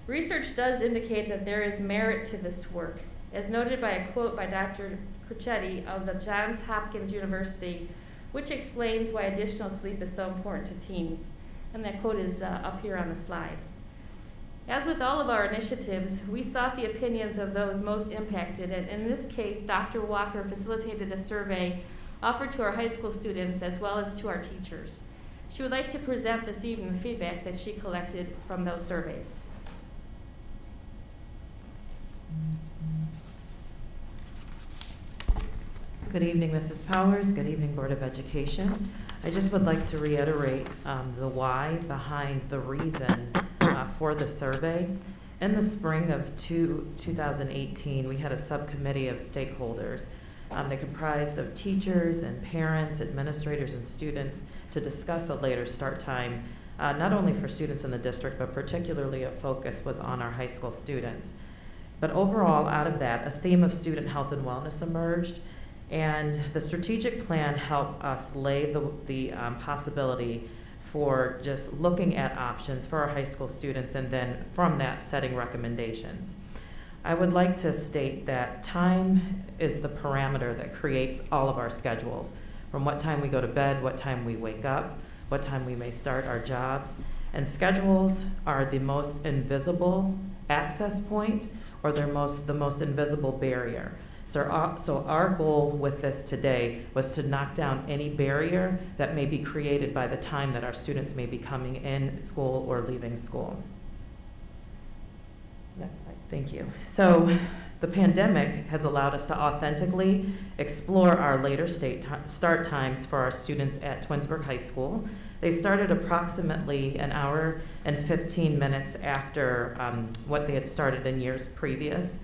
Research does indicate that there is merit to this work, as noted by a quote by Dr. Crucetti of the Johns Hopkins University, which explains why additional sleep is so important to teens. And that quote is up here on the slide. As with all of our initiatives, we sought the opinions of those most impacted, and in this case, Dr. Walker facilitated a survey offered to our high school students as well as to our teachers. She would like to present this evening the feedback that she collected from those surveys. Good evening, Mrs. Powers. Good evening, Board of Education. I just would like to reiterate the why behind the reason for the survey. In the spring of 2018, we had a subcommittee of stakeholders that comprised of teachers and parents, administrators, and students to discuss a later start time, not only for students in the district, but particularly a focus was on our high school students. But overall, out of that, a theme of student health and wellness emerged, and the strategic plan helped us lay the possibility for just looking at options for our high school students, and then from that, setting recommendations. I would like to state that time is the parameter that creates all of our schedules, from what time we go to bed, what time we wake up, what time we may start our jobs. And schedules are the most invisible access point, or they're the most invisible barrier. So our goal with this today was to knock down any barrier that may be created by the time that our students may be coming in school or leaving school. Next slide, thank you. So the pandemic has allowed us to authentically explore our later start times for our students at Twinsburg High School. They started approximately an hour and 15 minutes after what they had started in years previous.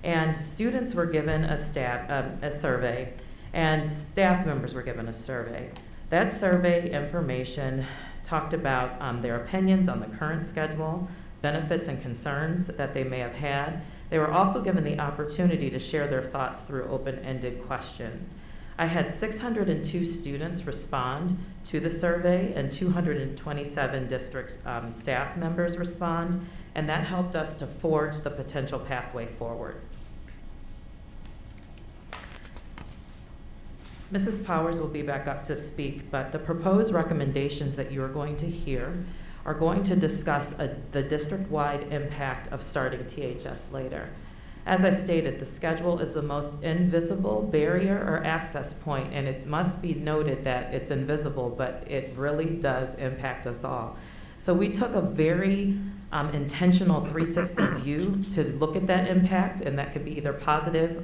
And students were given a survey, and staff members were given a survey. That survey information talked about their opinions on the current schedule, benefits and concerns that they may have had. They were also given the opportunity to share their thoughts through open-ended questions. I had 602 students respond to the survey, and 227 district staff members respond, and that helped us to forge the potential pathway forward. Mrs. Powers will be back up to speak, but the proposed recommendations that you are going to hear are going to discuss the district-wide impact of starting THS later. As I stated, the schedule is the most invisible barrier or access point, and it must be noted that it's invisible, but it really does impact us all. So we took a very intentional 360 view to look at that impact, and that could be either positive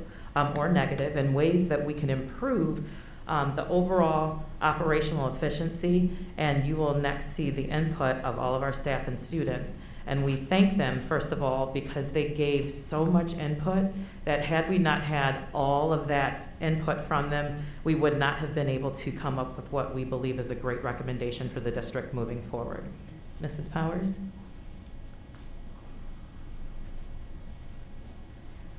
or negative, and ways that we can improve the overall operational efficiency, and you will next see the input of all of our staff and students. And we thank them, first of all, because they gave so much input that had we not had all of that input from them, we would not have been able to come up with what we believe is a great recommendation for the district moving forward. Mrs. Powers?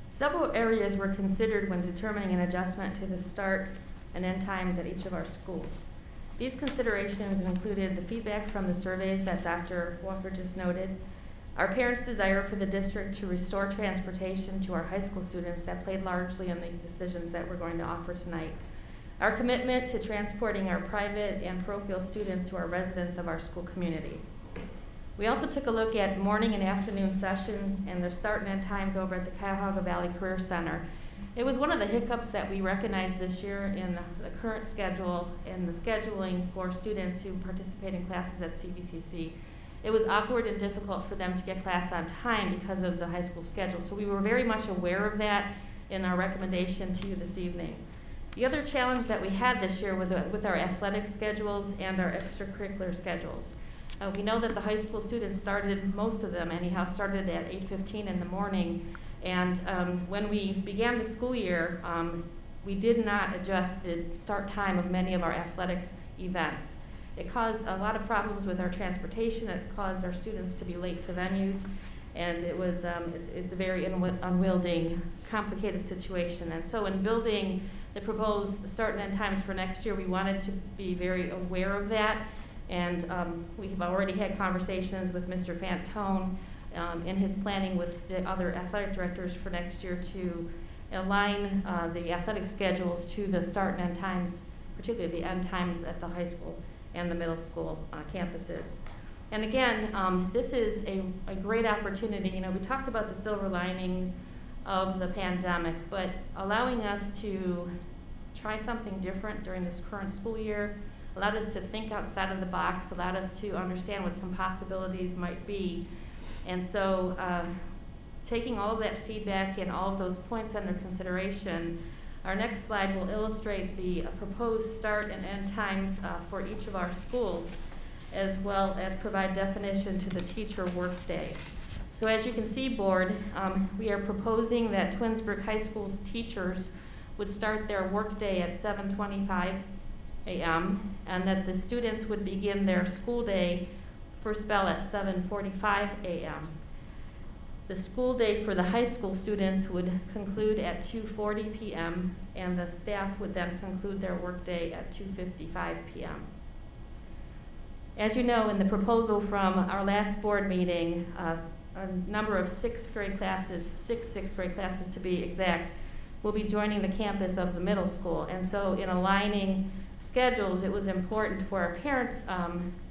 Several areas were considered when determining an adjustment to the start and end times at each of our schools. These considerations included the feedback from the surveys that Dr. Walker just noted, our parents' desire for the district to restore transportation to our high school students that played largely in these decisions that we're going to offer tonight, our commitment to transporting our private and parochial students to our residents of our school community. We also took a look at morning and afternoon session and their start and end times over at the Cuyahoga Valley Career Center. It was one of the hiccups that we recognized this year in the current schedule and the scheduling for students who participate in classes at CVCC. It was awkward and difficult for them to get class on time because of the high school schedule. So we were very much aware of that in our recommendation to you this evening. The other challenge that we had this year was with our athletic schedules and our extracurricular schedules. We know that the high school students started, most of them anyhow, started at 8:15 in the morning. And when we began the school year, we did not adjust the start time of many of our athletic events. It caused a lot of problems with our transportation. It caused our students to be late to venues. And it was, it's a very unwieldy, complicated situation. And so in building the proposed start and end times for next year, we wanted to be very aware of that. And we've already had conversations with Mr. Fantone in his planning with the other athletic directors for next year to align the athletic schedules to the start and end times, particularly the end times at the high school and the middle school campuses. And again, this is a great opportunity. You know, we talked about the silver lining of the pandemic, but allowing us to try something different during this current school year allowed us to think outside of the box, allowed us to understand what some possibilities might be. And so taking all of that feedback and all of those points under consideration, our next slide will illustrate the proposed start and end times for each of our schools, as well as provide definition to the teacher workday. So as you can see, board, we are proposing that Twinsburg High School's teachers would start their workday at 7:25 a.m. and that the students would begin their school day first bell at 7:45 a.m. The school day for the high school students would conclude at 2:40 p.m. and the staff would then conclude their workday at 2:55 p.m. As you know, in the proposal from our last board meeting, a number of sixth grade classes, six sixth grade classes to be exact, will be joining the campus of the middle school. And so in aligning schedules, it was important for our parents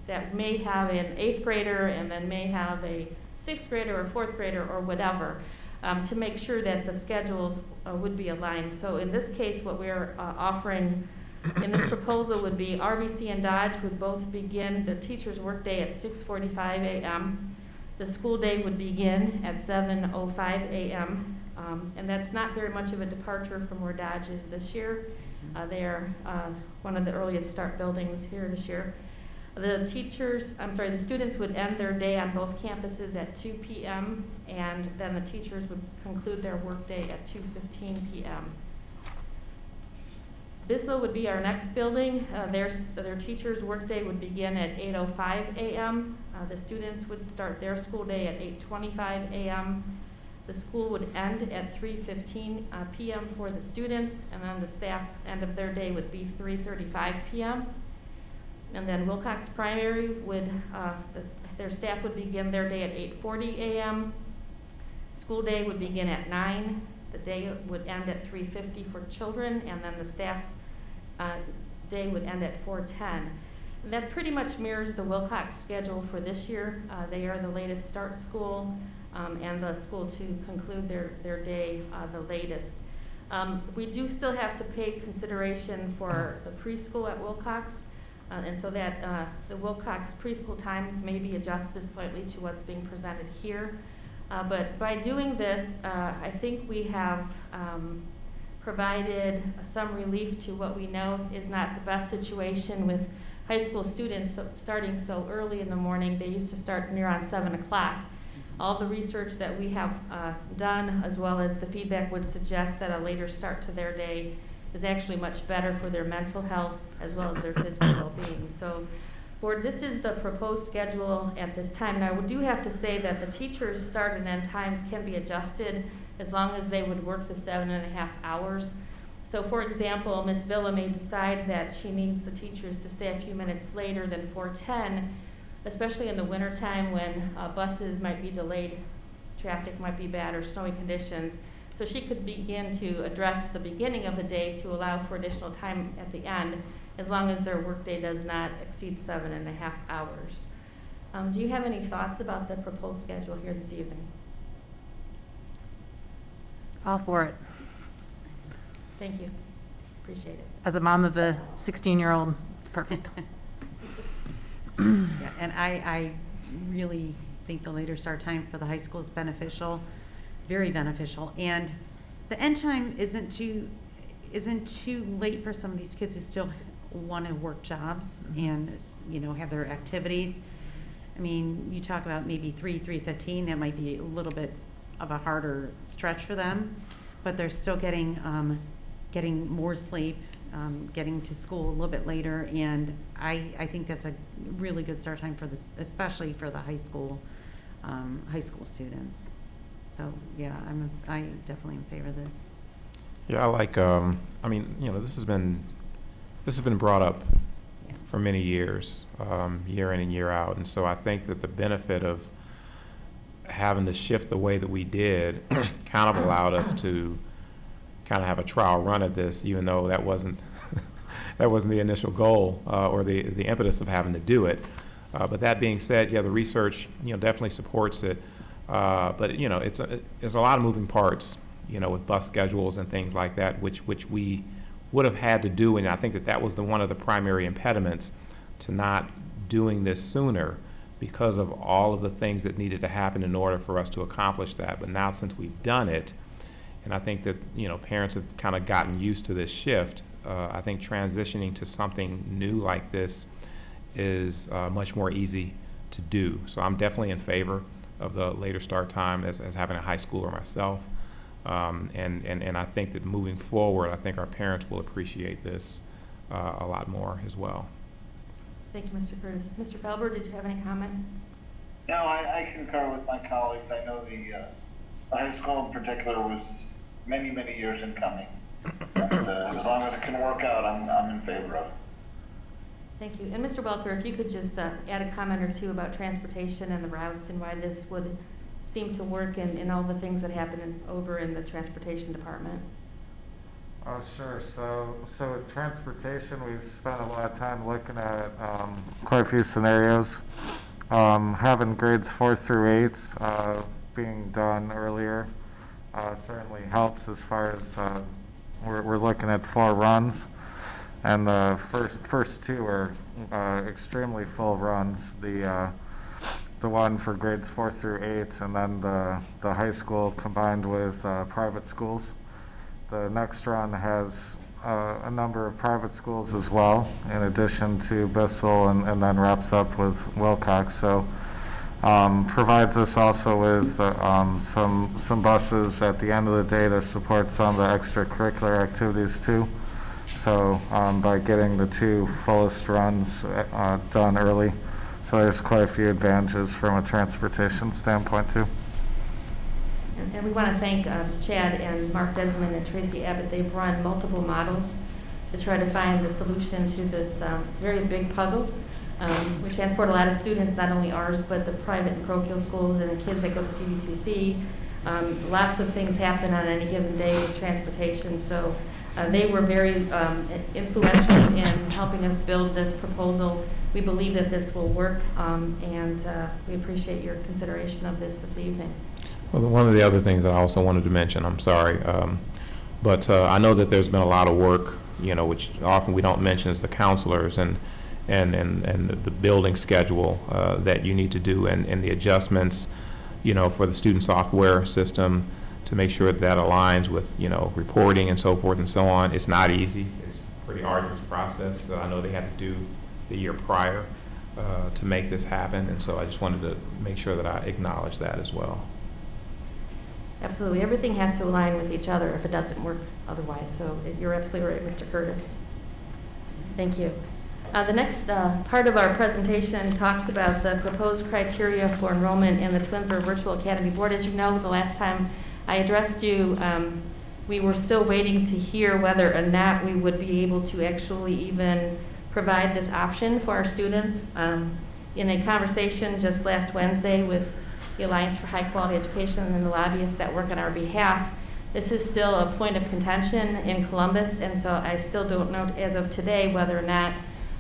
that may have an eighth grader and then may have a sixth grader or fourth grader or whatever, to make sure that the schedules would be aligned. So in this case, what we're offering in this proposal would be RBC and Dodge would both begin the teacher's workday at 6:45 a.m. The school day would begin at 7:05 a.m. And that's not very much of a departure from where Dodge is this year. They are one of the earliest start buildings here this year. The students would end their day on both campuses at 2 p.m. and then the teachers would conclude their workday at 2:15 p.m. Bissell would be our next building. Their teachers' workday would begin at 8:05 a.m. The students would start their school day at 8:25 a.m. The school would end at 3:15 p.m. for the students, and then the staff end of their day would be 3:35 p.m. And then Wilcox Primary would, their staff would begin their day at 8:40 a.m. School day would begin at 9. The day would end at 3:50 for children, and then the staff's day would end at 4:10. And that pretty much mirrors the Wilcox schedule for this year. They are the latest start school. and the school to conclude their day the latest. We do still have to pay consideration for the preschool at Wilcox, and so that the Wilcox preschool times may be adjusted slightly to what's being presented here. But by doing this, I think we have provided some relief to what we know is not the best situation with high school students starting so early in the morning. They used to start near on 7 o'clock. All the research that we have done, as well as the feedback, would suggest that a later start to their day is actually much better for their mental health as well as their physical well-being. So, Board, this is the proposed schedule at this time. Now, we do have to say that the teachers' start and end times can be adjusted as long as they would work the 7.5 hours. So, for example, Ms. Villa may decide that she needs the teachers to stay a few minutes later than 4:10, especially in the wintertime when buses might be delayed, traffic might be bad, or snowy conditions. So she could begin to address the beginning of the day to allow for additional time at the end, as long as their workday does not exceed 7.5 hours. Do you have any thoughts about the proposed schedule here this evening? All for it. Thank you. Appreciate it. As a mom of a 16-year-old, it's perfect. Yeah, and I really think the later start time for the high school is beneficial, very beneficial. And the end time isn't too late for some of these kids who still want to work jobs and, you know, have their activities. I mean, you talk about maybe 3:15, that might be a little bit of a harder stretch for them, but they're still getting more sleep, getting to school a little bit later, and I think that's a really good start time for this, especially for the high school students. So yeah, I definitely in favor of this. Yeah, I like. I mean, you know, this has been brought up for many years, year in and year out, and so I think that the benefit of having to shift the way that we did kind of allowed us to kind of have a trial run at this, even though that wasn't the initial goal or the impetus of having to do it. But that being said, yeah, the research, you know, definitely supports it. But you know, there's a lot of moving parts, you know, with bus schedules and things like that, which we would have had to do, and I think that was one of the primary impediments to not doing this sooner, because of all of the things that needed to happen in order for us to accomplish that. But now, since we've done it, and I think that, you know, parents have kind of gotten used to this shift, I think transitioning to something new like this is much more easy to do. So I'm definitely in favor of the later start time as having a high schooler myself. And I think that moving forward, I think our parents will appreciate this a lot more as well. Thank you, Mr. Curtis. Mr. Felber, did you have any comment? No, I concur with my colleagues. I know the high school in particular was many, many years in coming. And, as long as it can work out, I'm in favor of it. Thank you. And Mr. Welker, if you could just add a comment or two about transportation and the routes and why this would seem to work in all the things that happen over in the transportation department. Oh, sure. So with transportation, we've spent a lot of time looking at quite a few scenarios. Having grades 4 through 8 being done earlier certainly helps, as far as we're looking at 4 runs, and the first 2 are extremely full runs. The one for grades 4 through 8, and then the high school combined with private schools. The next run has a number of private schools as well, in addition to Bissell, and then wraps up with Wilcox. So provides us also with some buses at the end of the day to support some of the extracurricular activities too. So by getting the 2 fullest runs done early, so there's quite a few advantages from a transportation standpoint too. And we want to thank Chad and Mark Desmond and Tracy Abbott. They've run multiple models to try to find the solution to this very big puzzle. We transport a lot of students, not only ours, but the private and parochial schools and the kids that go to CVCC. Lots of things happen on any given day with transportation. So they were very influential in helping us build this proposal. We believe that this will work, and we appreciate your consideration of this evening. Well, one of the other things that I also wanted to mention, I'm sorry, but I know that there's been a lot of work, which often we don't mention, is the counselors and the building schedule that you need to do, and the adjustments, for the student software system to make sure that aligns with, reporting and so forth and so on. It's not easy. It's a pretty arduous process. So I know they had to do the year prior to make this happen, and so I just wanted to make sure that I acknowledge that as well. Absolutely. Everything has to align with each other if it doesn't work otherwise. So you're absolutely right, Mr. Curtis. Thank you. The next part of our presentation talks about the proposed criteria for enrollment in the Twinsburg Virtual Academy Board. As you know, the last time I addressed you, we were still waiting to hear whether or not we would be able to actually even provide this option for our students. In a conversation just last Wednesday with the Alliance for High Quality Education and the lobbyists that work on our behalf, this is still a point of contention in Columbus, and so I still don't know as of today whether or not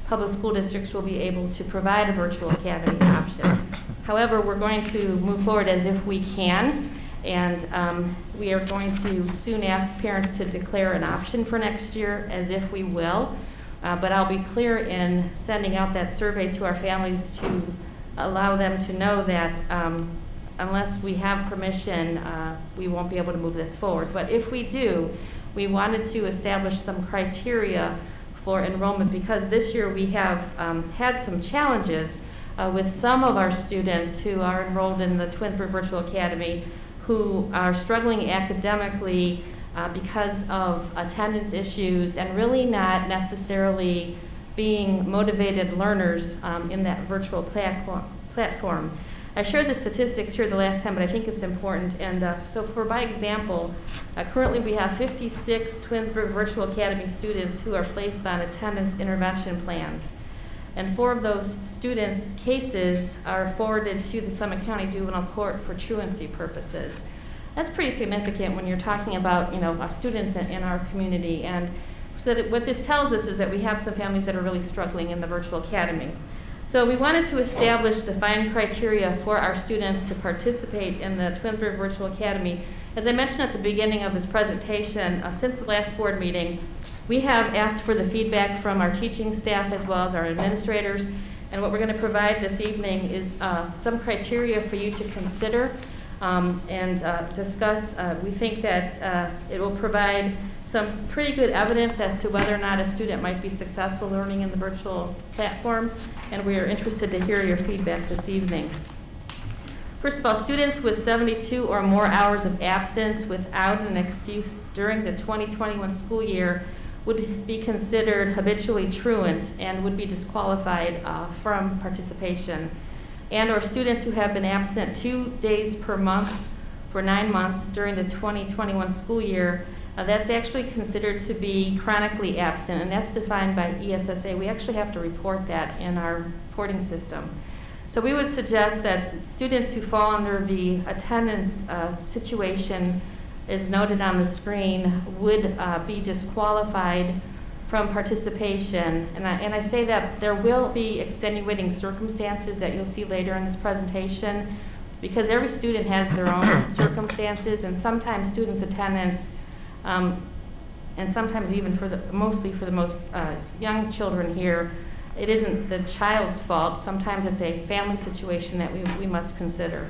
public school districts will be able to provide a virtual academy option. However, we're going to move forward as if we can, and we are going to soon ask parents to declare an option for next year as if we will. But I'll be clear in sending out that survey to our families to allow them to know that unless we have permission, we won't be able to move this forward. But if we do, we wanted to establish some criteria for enrollment, because this year we have had some challenges with some of our students who are enrolled in the Twinsburg Virtual Academy who are struggling academically because of attendance issues and really not necessarily being motivated learners in that virtual platform. I shared the statistics here the last time, but I think it's important. And so by example, currently we have 56 Twinsburg Virtual Academy students who are placed on attendance intervention plans. And 4 of those student cases are forwarded to the Summit County Juvenile Court for truancy purposes. That's pretty significant when you're talking about, students in our community. And so what this tells us is that we have some families that are really struggling in the virtual academy. So we wanted to establish defined criteria for our students to participate in the Twinsburg Virtual Academy. As I mentioned at the beginning of this presentation, since the last board meeting, we have asked for the feedback from our teaching staff as well as our administrators. And what we're going to provide this evening is some criteria for you to consider and discuss. We think that it will provide some pretty good evidence as to whether or not a student might be successful learning in the virtual platform, and we are interested to hear your feedback this evening. First of all, students with 72 or more hours of absence without an excuse during the 2021 school year would be considered habitually truant and would be disqualified from participation. And or students who have been absent 2 days per month for 9 months during the 2021 school year, that's actually considered to be chronically absent, and that's defined by ESSA. We actually have to report that in our reporting system. So we would suggest that students who fall under the attendance situation as noted on the screen would be disqualified from participation. And I say that there will be extenuating circumstances that you'll see later in this presentation, because every student has their own circumstances, and sometimes students' attendance and sometimes even mostly for the most young children here, it isn't the child's fault. Sometimes it's a family situation that we must consider.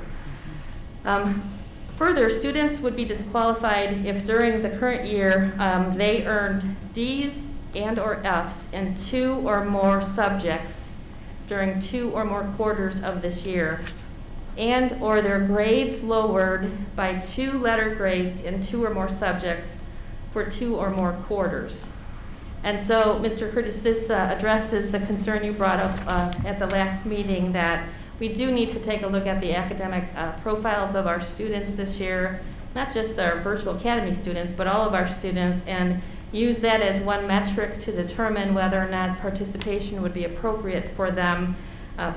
Further, students would be disqualified if during the current year they earned D's and or F's in 2 or more subjects during 2 or more quarters of this year, and or their grades lowered by 2 letter grades in 2 or more subjects for 2 or more quarters. And so, Mr. Curtis, this addresses the concern you brought up at the last meeting that we do need to take a look at the academic profiles of our students this year, not just our virtual academy students, but all of our students, and use that as one metric to determine whether or not participation would be appropriate for them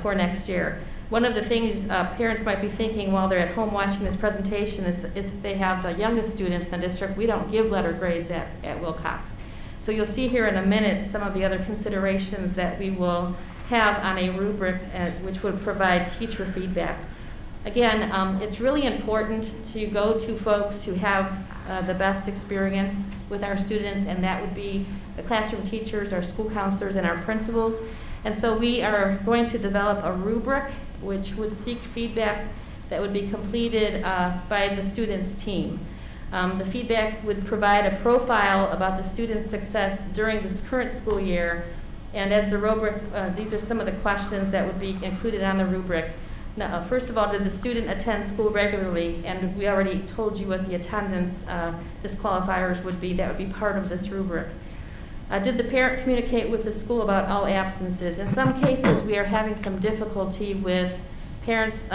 for next year. One of the things parents might be thinking while they're at home watching this presentation is if they have the youngest students in the district, we don't give letter grades at Wilcox. So you'll see here in a minute some of the other considerations that we will have on a rubric which would provide teacher feedback. Again, it's really important to go to folks who have the best experience with our students, and that would be the classroom teachers, our school counselors, and our principals. And so we are going to develop a rubric which would seek feedback that would be completed by the students' team. The feedback would provide a profile about the student's success during this current school year, and as the rubric, these are some of the questions that would be included on the rubric. Now, first of all, did the student attend school regularly? And we already told you what the attendance disqualifiers would be. That would be part of this rubric. Did the parent communicate with the school about all absences? In some cases, we are having some difficulty with parents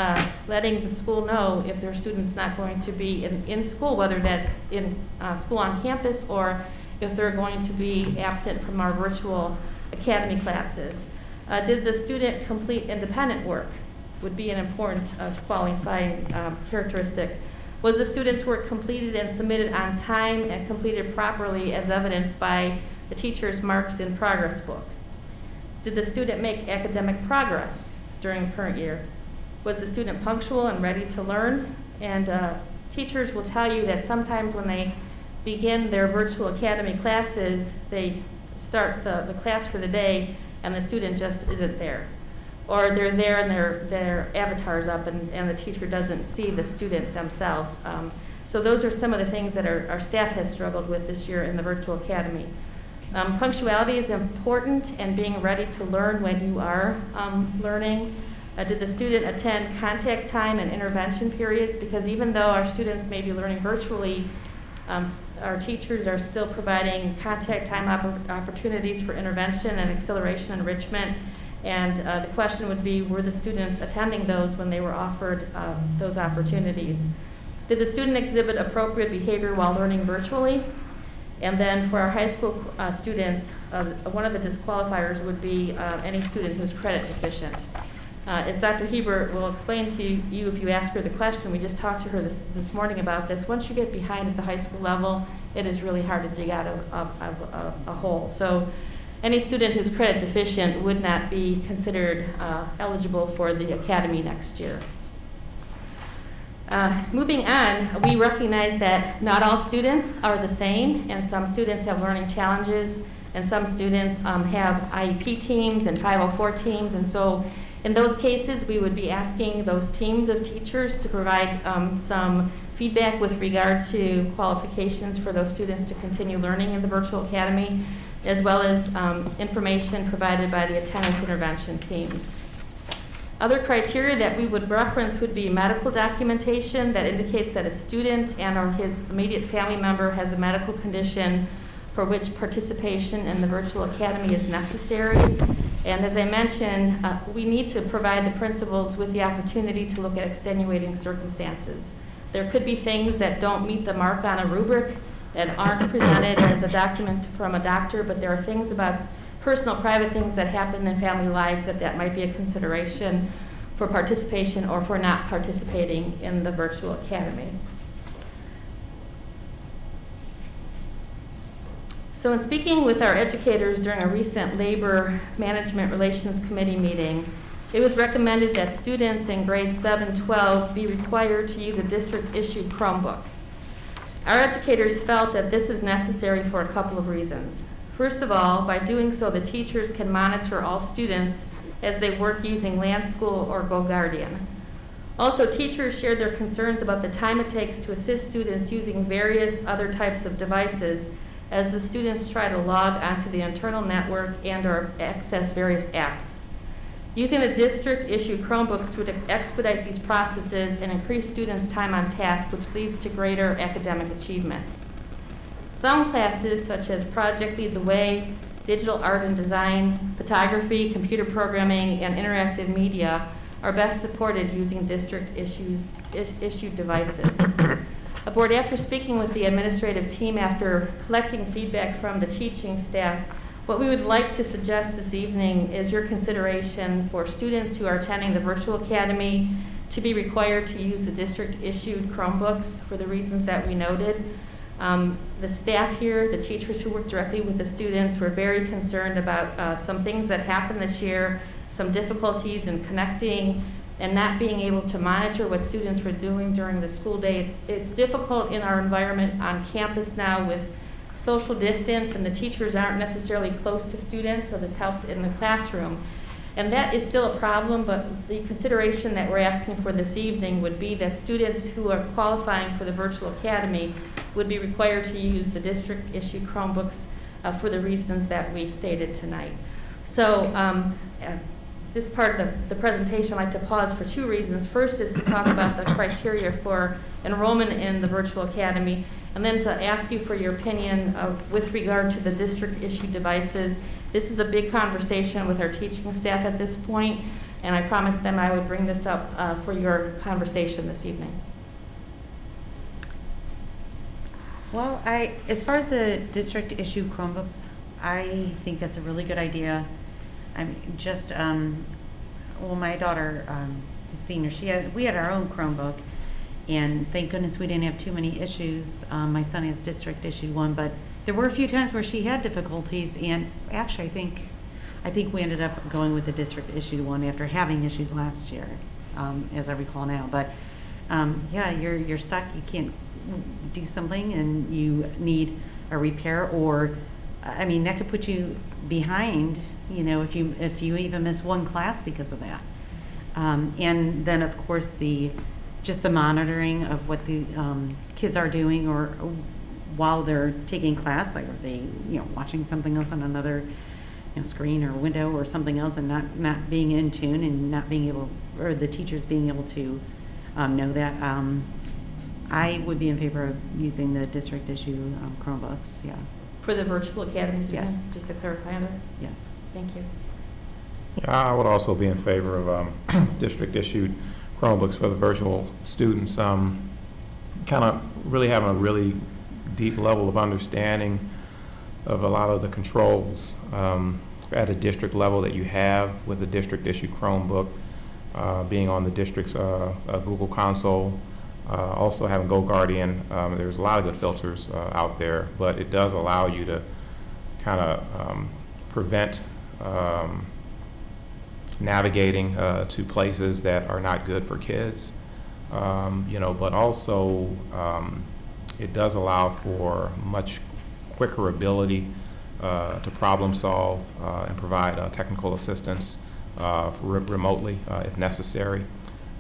letting the school know if their student's not going to be in school, whether that's in school on campus or if they're going to be absent from our virtual academy classes. Did the student complete independent work? Would be an important qualifying characteristic. Was the student's work completed and submitted on time and completed properly as evidenced by the teacher's marks in progress book? Did the student make academic progress during the current year? Was the student punctual and ready to learn? And teachers will tell you that sometimes when they begin their virtual academy classes, they start the class for the day and the student just isn't there. Or they're there and their avatar's up and the teacher doesn't see the student themselves. So those are some of the things that our staff has struggled with this year in the virtual academy. Punctuality is important, and being ready to learn when you are learning. Did the student attend contact time and intervention periods? Because even though our students may be learning virtually, our teachers are still providing contact time opportunities for intervention and acceleration enrichment. And the question would be, were the students attending those when they were offered those opportunities? Did the student exhibit appropriate behavior while learning virtually? And then for our high school students, one of the disqualifiers would be any student who's credit deficient. As Dr. Hebert will explain to you if you ask her the question, we just talked to her this morning about this. Once you get behind at the high school level, it is really hard to dig out of a hole. So any student who's credit deficient would not be considered eligible for the academy next year. Moving on, we recognize that not all students are the same, and some students have learning challenges, and some students have IEP teams and 504 teams, and so in those cases, we would be asking those teams of teachers to provide some feedback with regard to qualifications for those students to continue learning in the virtual academy, as well as information provided by the attendance intervention teams. Other criteria that we would reference would be medical documentation that indicates that a student and or his immediate family member has a medical condition for which participation in the virtual academy is necessary. And as I mentioned, we need to provide the principals with the opportunity to look at extenuating circumstances. There could be things that don't meet the mark on a rubric that aren't presented as a document from a doctor, but there are things about personal, private things that happen in family lives that might be a consideration for participation or for not participating in the virtual academy. So in speaking with our educators during a recent Labor Management Relations Committee meeting, it was recommended that students in grades 7 and 12 be required to use a district-issued Chromebook. Our educators felt that this is necessary for a couple of reasons. First of all, by doing so, the teachers can monitor all students as they work using Land School or GoGuardian. Also, teachers shared their concerns about the time it takes to assist students using various other types of devices as the students try to log onto the internal network and or access various apps. Using the district-issued Chromebooks would expedite these processes and increase students' time on task, which leads to greater academic achievement. Some classes, such as Project Lead the Way, Digital Art and Design, Photography, Computer Programming, and Interactive Media, are best supported using district-issued devices. A board, after speaking with the administrative team after collecting feedback from the teaching staff, what we would like to suggest this evening is your consideration for students who are attending the virtual academy to be required to use the district-issued Chromebooks for the reasons that we noted. The staff here, the teachers who work directly with the students, were very concerned about some things that happened this year, some difficulties in connecting and not being able to monitor what students were doing during the school day. It's difficult in our environment on campus now with social distance, and the teachers aren't necessarily close to students, so this helped in the classroom. And that is still a problem, but the consideration that we're asking for this evening would be that students who are qualifying for the virtual academy would be required to use the district-issued Chromebooks for the reasons that we stated tonight. So this part of the presentation, I'd like to pause for two reasons. First is to talk about the criteria for enrollment in the virtual academy, and then to ask you for your opinion with regard to the district-issued devices. This is a big conversation with our teaching staff at this point, and I promised them I would bring this up for your conversation this evening. Well, as far as the district-issued Chromebooks, I think that's a really good idea. I'm just, well, my daughter, is senior, we had our own Chromebook, and thank goodness we didn't have too many issues. My son has district-issued one, but there were a few times where she had difficulties, and actually I think we ended up going with the district-issued one after having issues last year, as I recall now. But yeah, you're stuck. You can't do something, and you need a repair, or I mean that could put you behind. You know, if you even miss one class because of that. And then of course just the monitoring of what the kids are doing, or while they're taking class, like are they watching something else on another screen or window or something else, and not being in tune, and not being able, or the teachers being able to know that. I would be in favor of using the district issue Chromebooks. Yeah. For the virtual academy students, Yes. just to clarify on that? Yes. Thank you. Yeah, I would also be in favor of district-issued Chromebooks for the virtual students. Kind of really having a really deep level of understanding of a lot of the controls at a district level that you have with a district-issued Chromebook, being on the district's Google console, also having GoGuardian. There's a lot of good filters out there, but it does allow you to kind of prevent navigating to places that are not good for kids, but also it does allow for much quicker ability to problem solve and provide technical assistance remotely if necessary,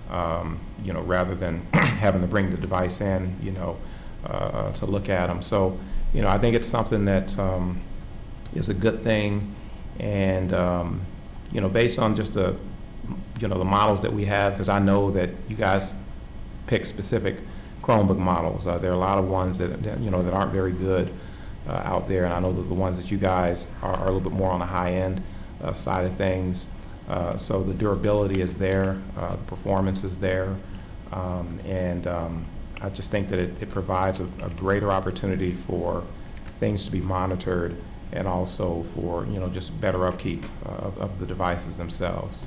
rather than having to bring the device in, to look at them. So, I think it's something that is a good thing, and based on just the models that we have, because I know that you guys pick specific Chromebook models. There are a lot of ones that aren't very good out there, and I know that the ones that you guys are a little bit more on the high end side of things. So the durability is there, the performance is there, and I just think that it provides a greater opportunity for things to be monitored, and also for just better upkeep of the devices themselves.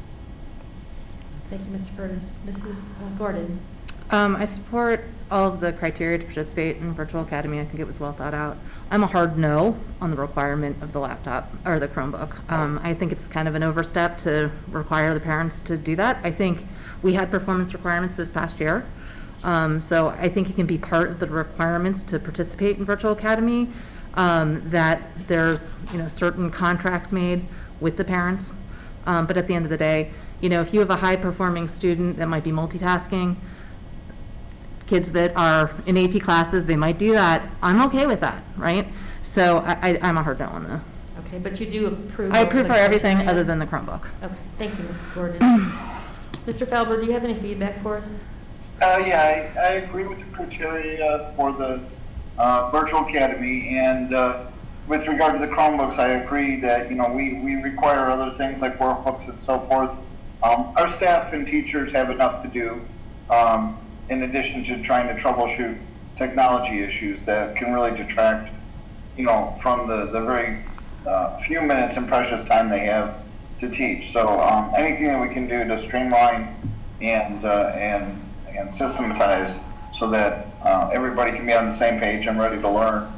Thank you, Mr. Curtis. Mrs. Gordon. I support all of the criteria to participate in Virtual Academy. I think it was well thought out. I'm a hard no on the requirement of the laptop or the Chromebook. I think it's kind of an overstep to require the parents to do that. I think we had performance requirements this past year. So I think it can be part of the requirements to participate in Virtual Academy, that there's certain contracts made with the parents. But at the end of the day, if you have a high-performing student that might be multitasking, kids that are in AP classes, they might do that. I'm okay with that, right? So I'm a hard no on that. Okay, but you do approve? I approve of for the everything criteria? other than the Chromebook. Okay, thank you, Mrs. Gordon. Mr. Felber, do you have any feedback for us? Yeah, I agree with the criteria for the Virtual Academy, and with regard to the Chromebooks, I agree that we require other things like workbooks and so forth. Our staff and teachers have enough to do, in addition to trying to troubleshoot technology issues that can really detract, from the very few minutes and precious time they have to teach. So anything that we can do to streamline and systematize so that everybody can be on the same page and ready to learn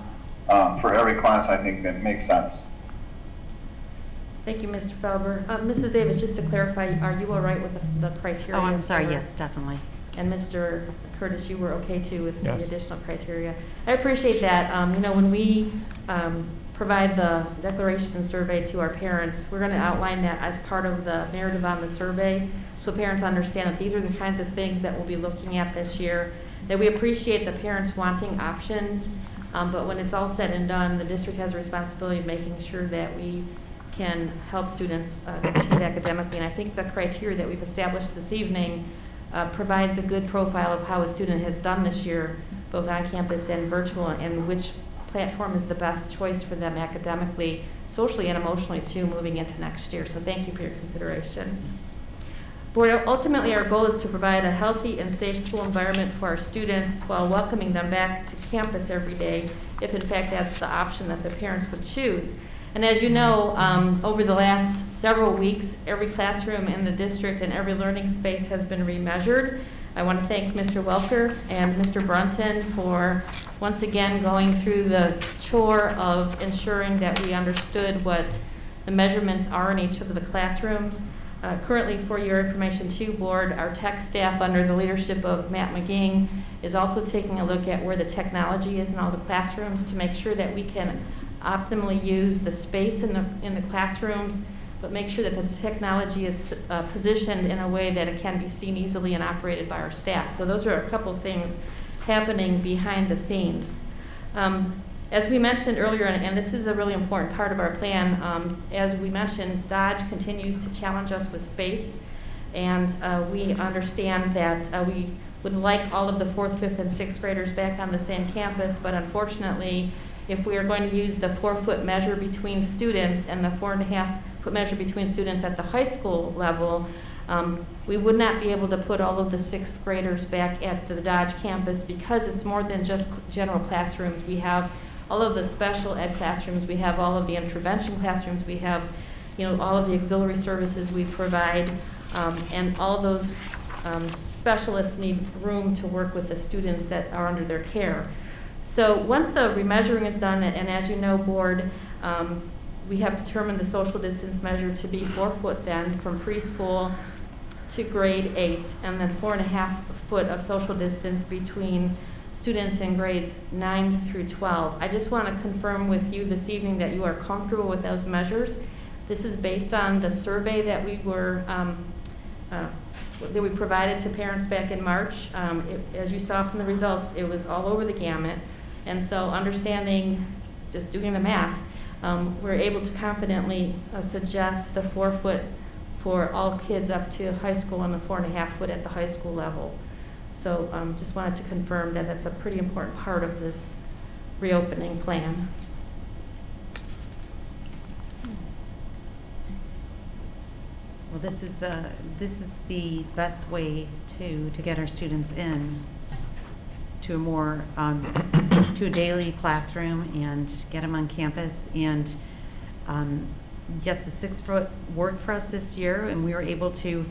for every class, I think that makes sense. Thank you, Mrs. Gordon. Mrs. Felber, do you have any feedback for us? Yeah, I agree with the criteria for the Virtual Academy, and with regard to the Chromebooks, I agree that, we require other things like workbooks and so forth. Our staff and teachers have enough to do, in addition to trying to troubleshoot technology issues that can really detract, from the very few minutes and precious time they have to teach. So anything that we can do to streamline and systematize so that everybody can be on the same page and ready to learn for every class, I think that makes sense. Thank you, Mr. Felber. Mrs. Davis, just to clarify, are you all right with the criteria? Oh, I'm sorry, for- yes, definitely. And Mr. Curtis, you were okay too with Yes. the additional criteria? I appreciate that. You know, when we provide the declaration survey to our parents, we're going to outline that as part of the narrative on the survey, so parents understand that these are the kinds of things that we'll be looking at this year, that we appreciate the parents wanting options, but when it's all said and done, the district has a responsibility of making sure that we can help students achieve academically. And I think the criteria that we've established this evening provides a good profile of how a student has done this year, both on campus and virtual, and which platform is the best choice for them academically, socially, and emotionally too, moving into next year. So thank you for your consideration. Board, ultimately our goal is to provide a healthy and safe school environment for our students while welcoming them back to campus every day, if in fact that's the option that the parents would choose. And as you know, over the last several weeks, every classroom in the district and every learning space has been remeasured. I want to thank Mr. Welker and Mr. Brunton for once again going through the chore of ensuring that we understood what the measurements are in each of the classrooms. Currently, for your information too, Board, our tech staff under the leadership of Matt McGing is also taking a look at where the technology is in all the classrooms to make sure that we can optimally use the space in the classrooms, but make sure that the technology is positioned in a way that it can be seen easily and operated by our staff. So those are a couple of things happening behind the scenes. As we mentioned earlier, and this is a really important part of our plan, as we mentioned, Dodge continues to challenge us with space, and we understand that we would like all of the 4th, 5th, and 6th graders back on the same campus, but unfortunately, if we are going to use the 4-foot measure between students and the 4.5-foot measure between students at the high school level, we would not be able to put all of the 6th graders back at the Dodge campus because it's more than just general classrooms. We have all of the special ed classrooms, we have all of the intervention classrooms, we have, you know, all of the auxiliary services we provide, and all those specialists need room to work with the students that are under their care. So once the remeasuring is done, and as you know, Board, we have determined the social distance measure to be 4 foot then from preschool to grade 8, and then 4.5 foot of social distance between students in grades 9 through 12. I just want to confirm with you this evening that you are comfortable with those measures. This is based on the survey that we were that we provided to parents back in March. As you saw from the results, it was all over the gamut. And so understanding, just doing the math, we're able to confidently suggest the 4 foot for all kids up to high school and the 4.5 foot at the high school level. So just wanted to confirm that that's a pretty important part of this reopening plan. Well, this is the best way to get our students in to a more to a daily classroom and get them on campus. And yes, the 6 foot worked for us this year, and we were able to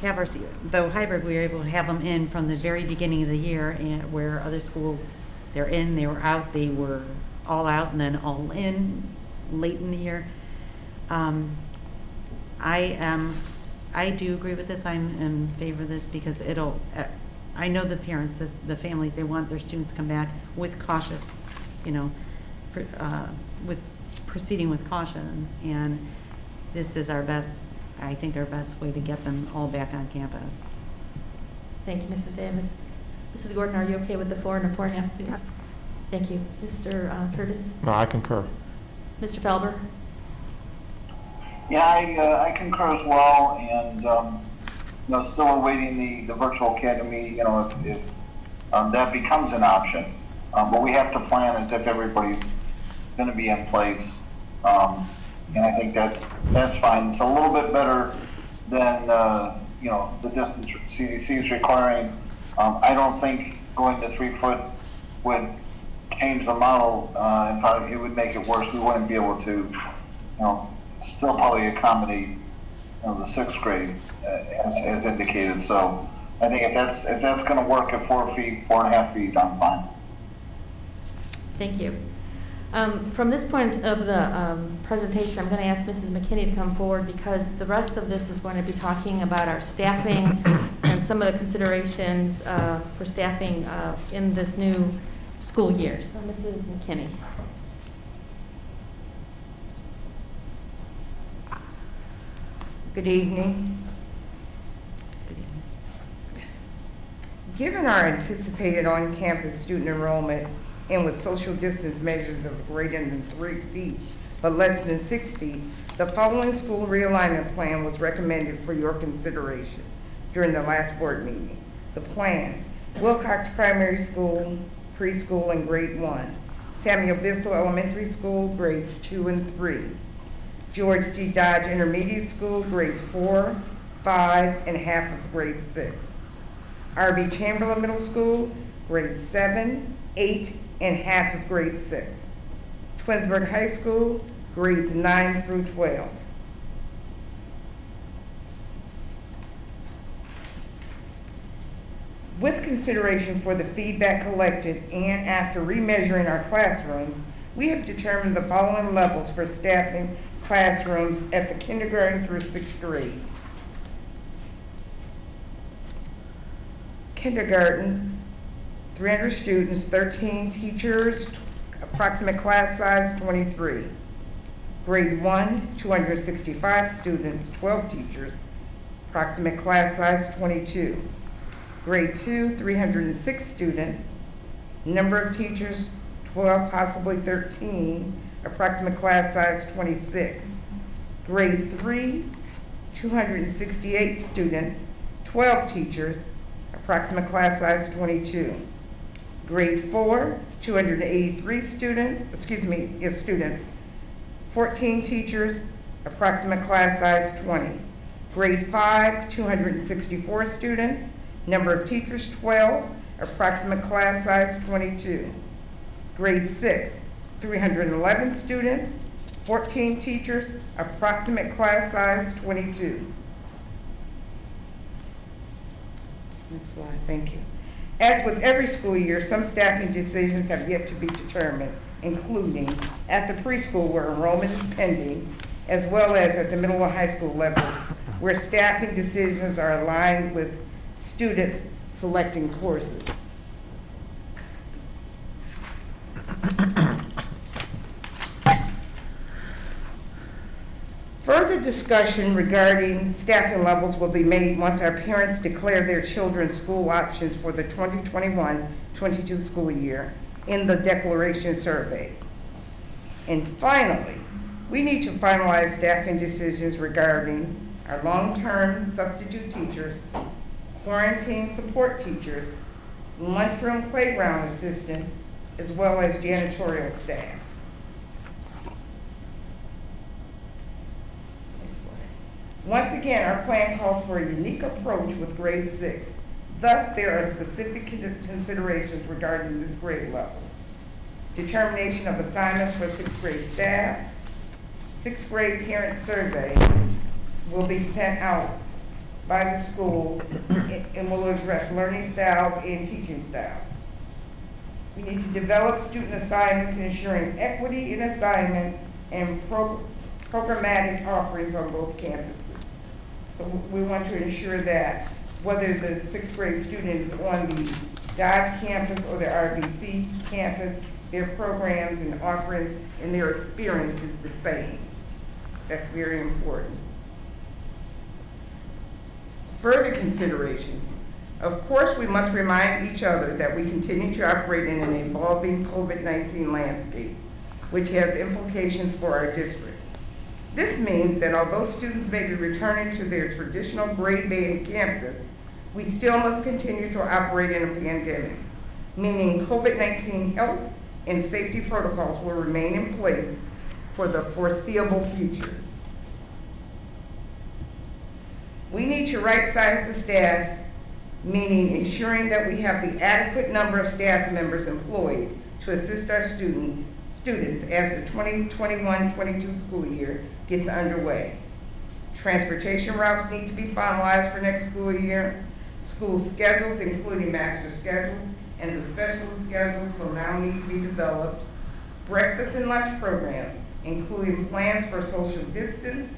have our, though hybrid, we were able to have them in from the very beginning of the year, and where other schools, they're in, they were out, they were all out, and then all in late in the year. I do agree with this. I'm in favor of this because it'll, I know the parents, the families, they want their students to come back with cautious, you know, with proceeding with caution. And this is our best, I think, our best way to get them all back on campus. Thank you, Mrs. Davis. Mrs. Gordon, are you okay with the 4 and the 4.5? Yes. Thank you. Mr. Curtis? No, I concur. Mr. Felber? Yeah, I concur as well, and you know, still awaiting the virtual academy. You know, if that becomes an option, but we have to plan as if everybody's going to be in place, and I think that's fine. It's a little bit better than you know, the distance CDC is requiring. I don't think going to 3 foot would change the model. In fact, it would make it worse. We wouldn't be able to, you know, still probably accommodate, you know, the 6th grade as indicated. So I think if that's going to work at 4 feet, 4.5 feet, I'm fine. Thank you. From this point of the presentation, I'm going to ask Mrs. McKinney to come forward because the rest of this is going to be talking about our staffing and some of the considerations for staffing in this new school year. So Mrs. McKinney. Good evening. Given our anticipated on-campus student enrollment and with social distance measures of greater than 3 feet but less than 6 feet, the following school realignment plan was recommended for your consideration during the last board meeting. The plan: Wilcox Primary School, preschool and grade 1. Samuel Bissell Elementary School, grades 2 and 3. George D. Dodge Intermediate School, grades 4, 5, and half of grade 6. R.B. Chamberlain Middle School, grades 7, 8, and half of grade 6. Twinsburg High School, grades 9 through 12. With consideration for the feedback collected and after remeasuring our classrooms, we have determined the following levels for staffing classrooms at the kindergarten through 6th grade. Kindergarten, 300 students, 13 teachers, approximate class size 23. Grade 1, 265 students, 12 teachers, approximate class size 22. Grade 2, 306 students, number of teachers 12, possibly 13, approximate class size 26. Grade 3, 268 students, 12 teachers, approximate class size 22. Grade 4, 283 students, 14 teachers, approximate class size 20. Grade 5, 264 students, number of teachers 12, approximate class size 22. Grade 6, 311 students, 14 teachers, approximate class size 22. Next slide, thank you. As with every school year, some staffing decisions have yet to be determined, including at the preschool where enrollment is pending, as well as at the middle and high school levels where staffing decisions are aligned with students selecting courses. Further discussion regarding staffing levels will be made once our parents declare their children's school options for the 2021-22 school year in the declaration survey. And finally, we need to finalize staffing decisions regarding our long-term substitute teachers, quarantine support teachers, lunchroom playground assistants, as well as janitorial staff. Once again, our plan calls for a unique approach with grade 6. Thus, there are specific considerations regarding this grade level. Determination of assignments for 6th grade staff. 6th grade parent survey will be sent out by the school and will address learning styles and teaching styles. We need to develop student assignments ensuring equity in assignment and programmatic offerings on both campuses. So we want to ensure that whether the 6th grade student is on the Dodge campus or the RBC campus, their programs and offerings and their experience is the same. That's very important. Further considerations. Of course, we must remind each other that we continue to operate in an evolving COVID-19 landscape, which has implications for our district. This means that although students may be returning to their traditional grade bay campus, we still must continue to operate in a pandemic, meaning COVID-19 health and safety protocols will remain in place for the foreseeable future. We need to right-size the staff, meaning ensuring that we have the adequate number of staff members employed to assist our students as the 2021-22 school year gets underway. Transportation routes need to be finalized for next school year. School schedules, including master schedules and the specialist schedules, will now need to be developed. breakfast and lunch programs, including plans for social distance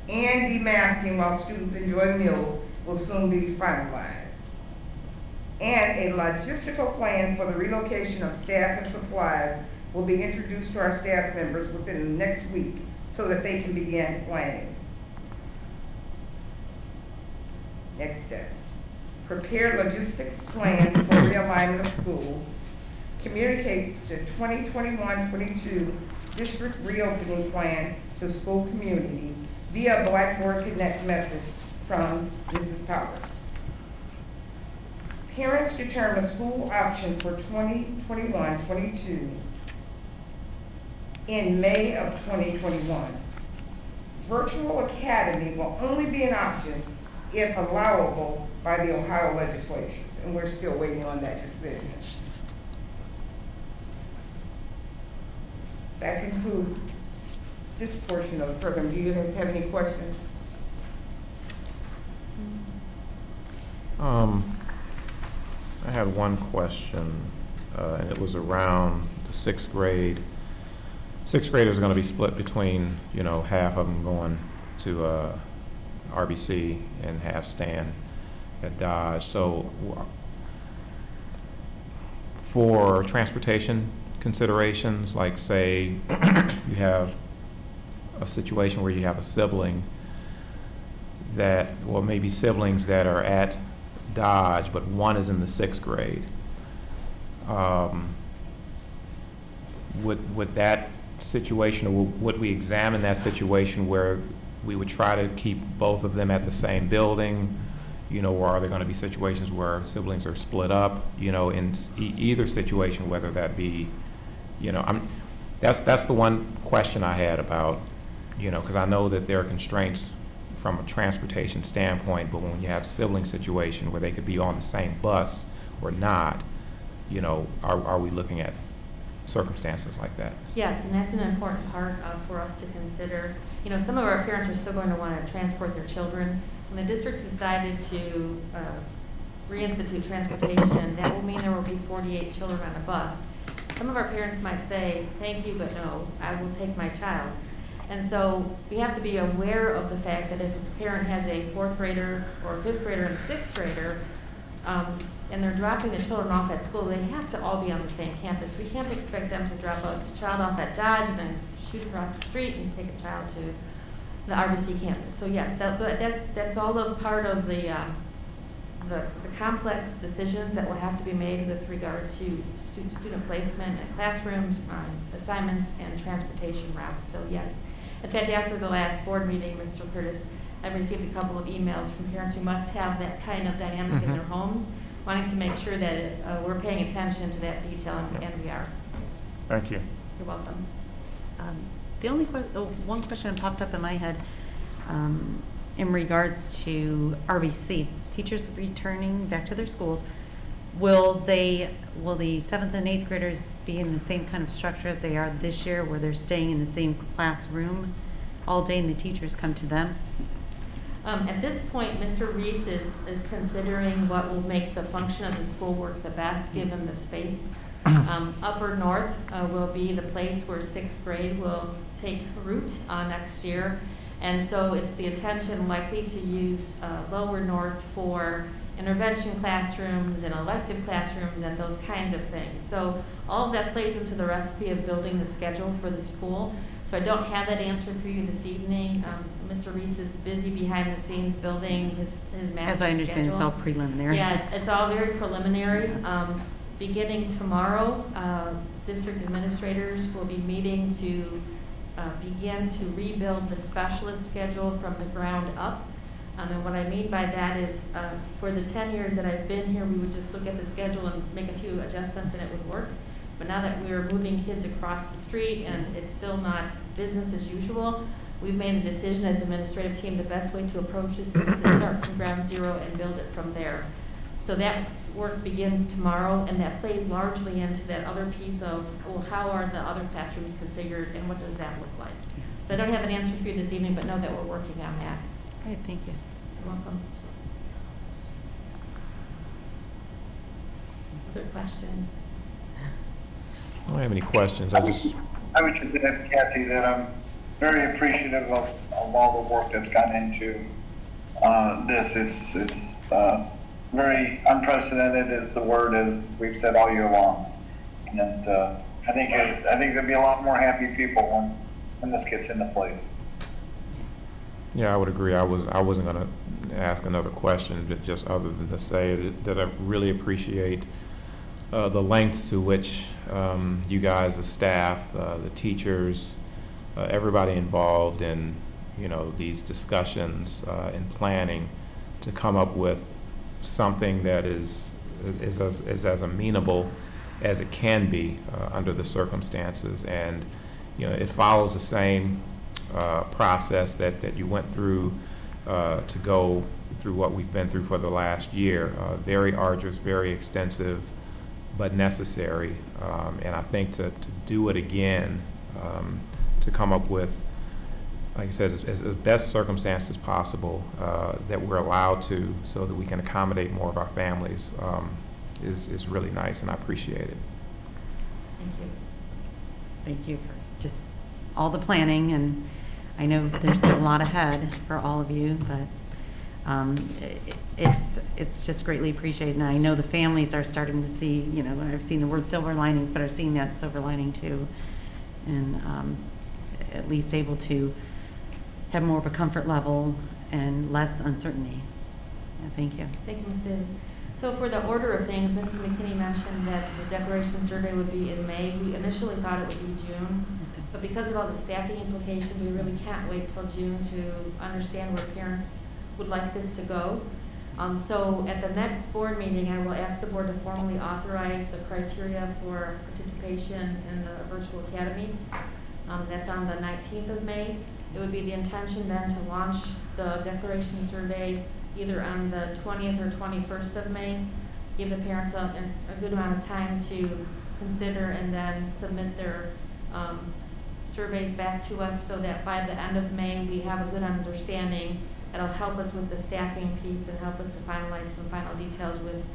and demasking while students enjoy meals, will soon be finalized. And a logistical plan for the relocation of staff and supplies will be introduced to our staff members within the next week so that they can begin planning. Next steps. Prepare logistics plans for realignment of schools. Communicate the 2021-22 district reopening plan to school community via Blackboard Connect message from Mrs. Powers. Parents determine school option for 2021-22 in May of 2021. Virtual academy will only be an option if allowable by the Ohio legislatures, and we're still waiting on that decision. That concludes this portion of the program. Do you guys have any questions? I had one question, and it was around the sixth grade. Sixth graders are going to be split between, half of them going to RBC and half staying at Dodge. So for transportation considerations, like say you have a situation where you have a sibling that, well, maybe siblings that are at Dodge, but one is in the sixth grade. Would that situation, or would we examine that situation where we would try to keep both of them at the same building, or are there going to be situations where siblings are split up, in either situation, whether that be, that's the one question I had about, because I know that there are constraints from a transportation standpoint, but when you have sibling situation where they could be on the same bus or not, are we looking at circumstances like that? Yes, and that's an important part for us to consider. Some of our parents are still going to want to transport their children. When the district decided to reinstitute transportation, that will mean there will be 48 children on a bus. Some of our parents might say, thank you, but no, I will take my child. And so we have to be aware of the fact that if a parent has a fourth grader or a fifth grader and a sixth grader, and they're dropping the children off at school, they have to all be on the same campus. We can't expect them to drop a child off at Dodge and then shoot across the street and take a child to the RBC campus. So yes, that's all a part of the complex decisions that will have to be made with regard to student placement and classrooms, assignments, and transportation routes. So yes. In fact, after the last board meeting, Mr. Curtis, I've received a couple of emails from parents who must have that kind of dynamic in their homes, wanting to make sure that we're paying attention to that detail, and we are. Thank you. You're welcome. The only one question that popped up in my head in regards to RBC, teachers returning back to their schools, will the 7th and 8th graders be in the same kind of structure as they are this year, where they're staying in the same classroom all day and the teachers come to them? At this point, Mr. Reese is considering what will make the function of the school work the best given the space. Upper North will be the place where 6th grade will take root next year. And so it's the intention likely to use Lower North for intervention classrooms and elective classrooms and those kinds of things. So all of that plays into the recipe of building the schedule for the school. So I don't have that answer for you this evening. Mr. Reese is busy behind the scenes building his master schedule. As I understand, it's all preliminary. Yeah, it's all very preliminary. Beginning tomorrow, district administrators will be meeting to begin to rebuild the specialist schedule from the ground up. And what I mean by that is for the 10 years that I've been here, we would just look at the schedule and make a few adjustments and it would work. But now that we're moving kids across the street and it's still not business as usual, we've made the decision as administrative team the best way to approach this is to start from ground zero and build it from there. So that work begins tomorrow, and that plays largely into that other piece of, well, how are the other classrooms configured and what does that look like? So I don't have an answer for you this evening, but know that we're working on that. Great, thank you. You're welcome. Other questions? I don't have any questions. I just I would just add, Kathy, that I'm very appreciative of all the work that's gone into this. It's very unprecedented is the word, as we've said all year long. And I think there'll be a lot more happy people when this gets into place. Yeah, I would agree. I wasn't going to ask another question, but just other than to say that I really appreciate the lengths to which you guys, the staff, the teachers, everybody involved in these discussions and planning to come up with something that is as amenable as it can be under the circumstances, and it follows the same process that you went through to go through what we've been through for the last year. Very arduous, very extensive, but necessary. And I think to do it again, to come up with, like I said, as best circumstances possible that we're allowed to, so that we can accommodate more of our families, is really nice, and I appreciate it. Thank you. Thank you for just all the planning, and I know there's still a lot ahead for all of you, but it's just greatly appreciated. And I know the families are starting to see, I've seen the word silver linings, but are seeing that silver lining too, and at least able to have more of a comfort level and less uncertainty. Yeah, thank you. Thank you, Ms. Davis. So for the order of things, Mrs. McKinney mentioned that the declaration survey would be in May. We initially thought it would be June, but because of all the staffing implications, we really can't wait till June to understand where parents would like this to go. So at the next board meeting, I will ask the board to formally authorize the criteria for participation in the virtual academy. That's on the 19th of May. It would be the intention then to launch the declaration survey either on the 20th or 21st of May, give the parents a good amount of time to consider and then submit their surveys back to us, so that by the end of May we have a good understanding that'll help us with the staffing piece and help us to finalize some final details with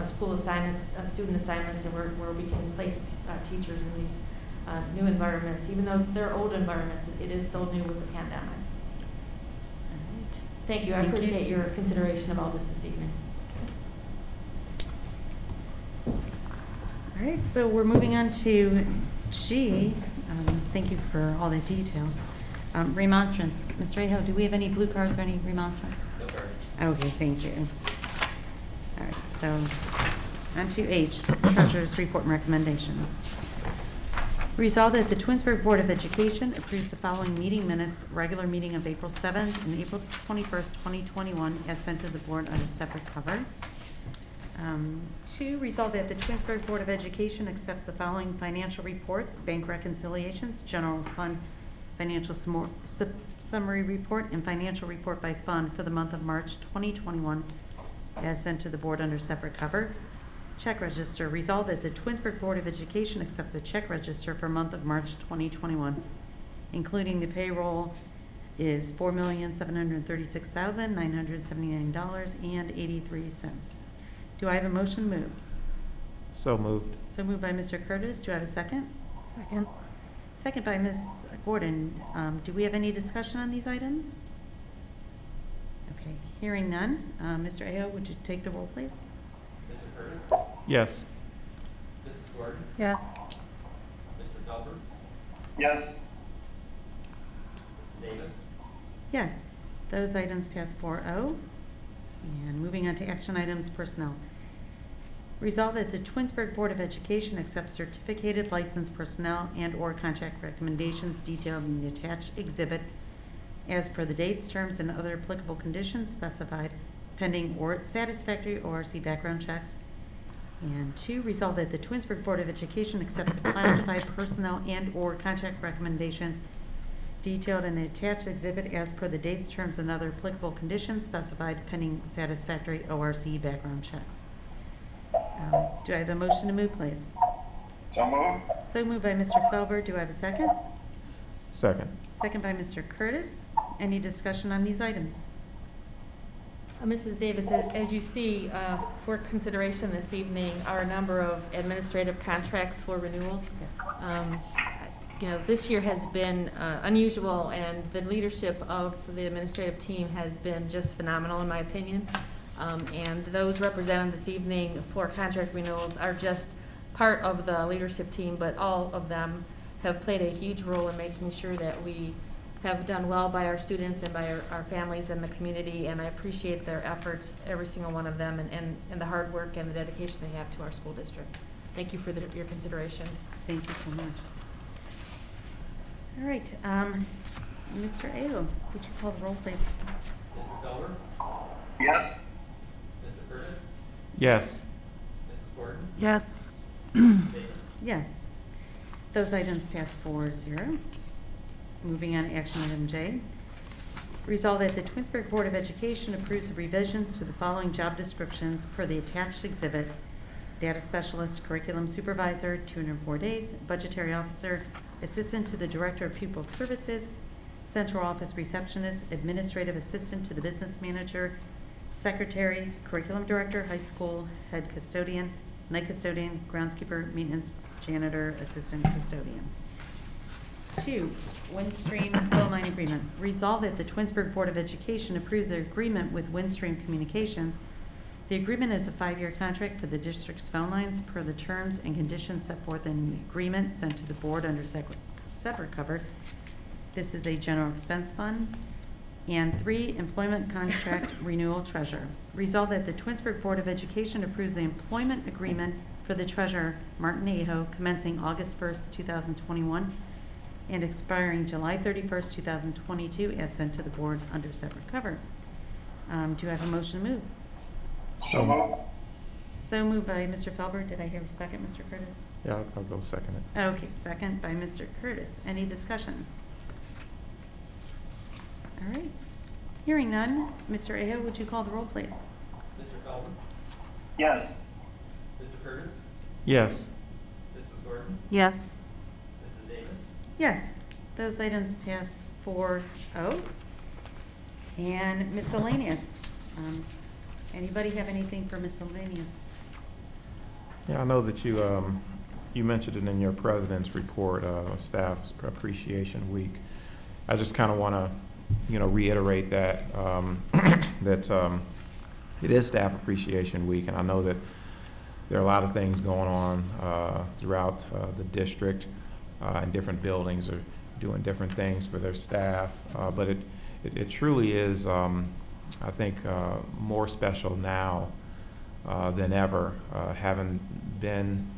school assignments, student assignments, and where we can place teachers in these new environments. Even though they're old environments, it is still new with the pandemic. Thank you. I appreciate your consideration of all this evening. All right, so we're moving on to G. Thank you for all the detail. Remonstrance. Mr. Aho, do we have any blue cards or any remonstrance? No cards. Okay, thank you. All right, so on to H, Treasurer's Report and Recommendations. Resolved that the Twinsburg Board of Education approves the following meeting minutes, regular meeting of April 7th and April 21st, 2021, as sent to the board under separate cover. 2, resolved that the Twinsburg Board of Education accepts the following financial reports: bank reconciliations, general fund financial summary report, and financial report by fund for the month of March 2021, as sent to the board under separate cover. Check register. Resolved that the Twinsburg Board of Education accepts the check register for month of March 2021, including the payroll is $4,736,979.83. Do I have a motion to move? So moved. So moved by Mr. Curtis. Do I have a second? Second. Second by Ms. Gordon. Do we have any discussion on these items? Okay, hearing none. Mr. Aho, would you take the roll, please? Mr. Curtis? Yes. Mrs. Gordon? Yes. Mr. Felber? Yes. Mrs. Davis? Yes. Those items pass 4-0. And moving on to action items, personnel. Resolved that the Twinsburg Board of Education accepts certificated licensed personnel and/or contract recommendations detailed in the attached exhibit as per the dates, terms, and other applicable conditions specified, pending or satisfactory ORC background checks. And 2, resolved that the Twinsburg Board of Education accepts the classified personnel and/or contract recommendations detailed in the attached exhibit as per the dates, terms, and other applicable conditions specified, pending satisfactory ORC background checks. Do I have a motion to move, please? So moved. So moved by Mr. Felber. Do I have a second? Second. Second by Mr. Curtis. Any discussion on these items? Mrs. Davis, as you see, for consideration this evening are a number of administrative contracts for renewal. Yes. this year has been unusual, and the leadership of the administrative team has been just phenomenal, in my opinion. And those represented this evening for contract renewals are just part of the leadership team, but all of them have played a huge role in making sure that we have done well by our students and by our families and the community, and I appreciate their efforts, every single one of them, and the hard work and the dedication they have to our school district. Thank you for your consideration. Thank you so much. All right, Mr. Ayo, would you call the roll, please? Mr. Felber? Yes. Mr. Curtis? Yes. Mrs. Gordon? Yes. Mrs. Davis? Yes. Those items pass 4-0. Moving on to action item J. Resolve that the Twinsburg Board of Education approves the revisions to the following job descriptions per the attached exhibit: data specialist, curriculum supervisor, 204 days, budgetary officer, assistant to the director of pupil services, central office receptionist, administrative assistant to the business manager, secretary, curriculum director, high school head custodian, night custodian, groundskeeper, maintenance, janitor, assistant custodian. 2, Windstream phone line agreement. Resolve that the Twinsburg Board of Education approves the agreement with Windstream Communications. The agreement is a 5-year contract for the district's phone lines per the terms and conditions set forth in the agreement sent to the board under separate cover. This is a general expense fund. And 3, employment contract renewal treasurer. Resolve that the Twinsburg Board of Education approves the employment agreement for the treasurer, Martin Aho, commencing August 1st, 2021, and expiring July 31st, 2022, as sent to the board under separate cover. Do you have a motion to move? So moved. So moved by Mr. Felber. Did I hear a second, Mr. Curtis? Yeah, I'll go second it. Okay, second by Mr. Curtis. Any discussion? All right. Hearing none, Mr. Aho, would you call the roll, please? Mr. Felber? Yes. Mr. Curtis? Yes. Mrs. Gordon? Yes. Mrs. Davis? Yes. Those items pass 4-0. And miscellaneous. Anybody have anything for miscellaneous? Yeah, I know that you mentioned it in your president's report, Staff Appreciation Week. I just kind of want to, reiterate that that it is Staff Appreciation Week, and I know that there are a lot of things going on throughout the district, and different buildings are doing different things for their staff, but it truly is, I think, more special now than ever, having been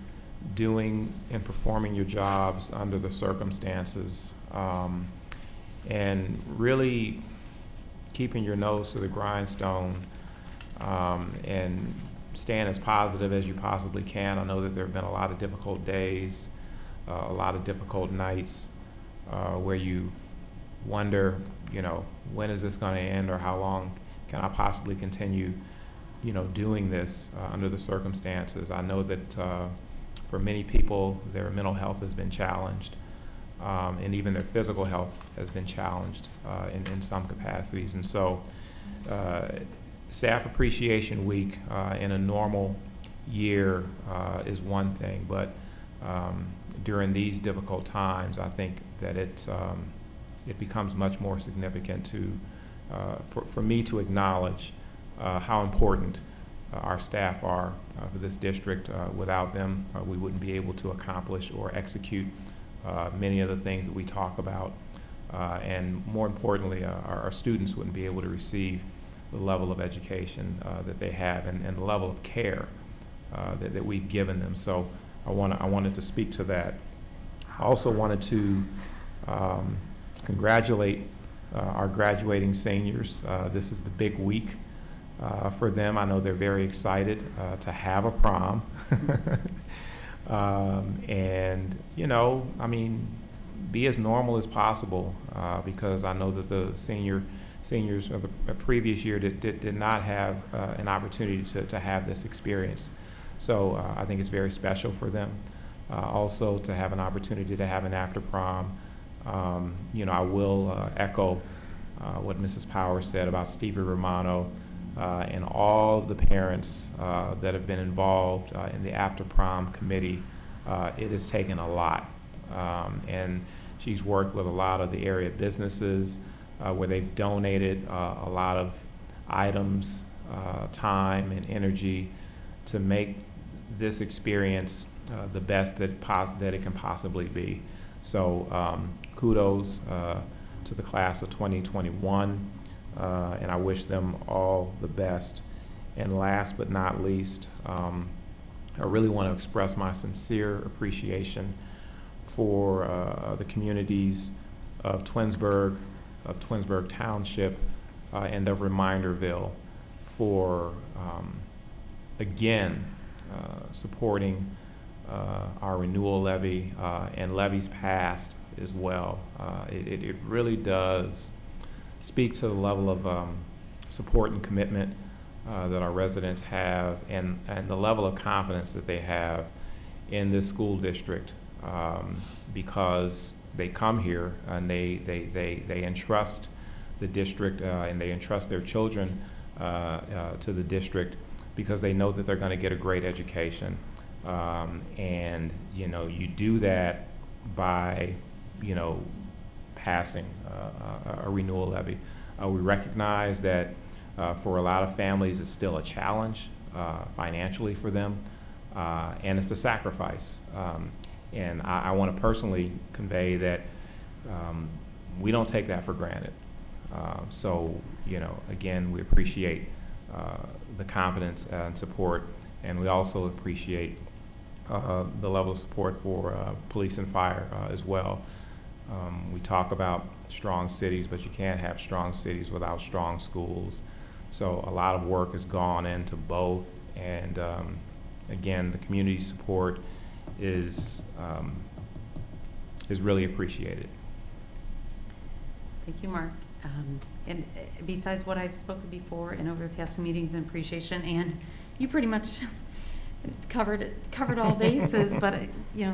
doing and performing your jobs under the circumstances, and really keeping your nose to the grindstone, and staying as positive as you possibly can. I know that there have been a lot of difficult days, a lot of difficult nights, where you wonder, when is this going to end, or how long can I possibly continue, doing this under the circumstances. I know that for many people, their mental health has been challenged, and even their physical health has been challenged in some capacities. And so Staff Appreciation Week in a normal year is one thing, but during these difficult times, I think that it becomes much more significant for me to acknowledge how important our staff are for this district. Without them, we wouldn't be able to accomplish or execute many of the things that we talk about. And more importantly, our students wouldn't be able to receive the level of education that they have, and the level of care that we've given them. So I wanted to speak to that. I also wanted to congratulate our graduating seniors. This is the big week for them. I know they're very excited to have a prom. And, be as normal as possible, because I know that the seniors of the previous year did not have an opportunity to have this experience. So I think it's very special for them. Also to have an opportunity to have an after prom. I will echo what Mrs. Powers said about Stevie Romano and all of the parents that have been involved in the after prom committee. It has taken a lot And she's worked with a lot of the area businesses where they've donated a lot of items, time, and energy to make this experience the best that it can possibly be. So kudos to the class of 2021, and I wish them all the best. And last but not least, I really want to express my sincere appreciation for the communities of Twinsburg Township, and of Reminderville for, again, supporting our renewal levy and levies passed as well. It really does speak to the level of support and commitment that our residents have, and the level of confidence that they have in this school district, because they come here and they entrust the district and they entrust their children to the district because they know that they're going to get a great education. And you do that by passing a renewal levy. We recognize that for a lot of families it's still a challenge financially for them, and it's a sacrifice. And I want to personally convey that we don't take that for granted. So, again, we appreciate the confidence and support, and we also appreciate the level of support for police and fire as well. We talk about strong cities, but you can't have strong cities without strong schools. So a lot of work has gone into both, and again, the community support is really appreciated. Thank you, Mark. And besides what I've spoken before and over past meetings and appreciation, and you pretty much covered all bases, but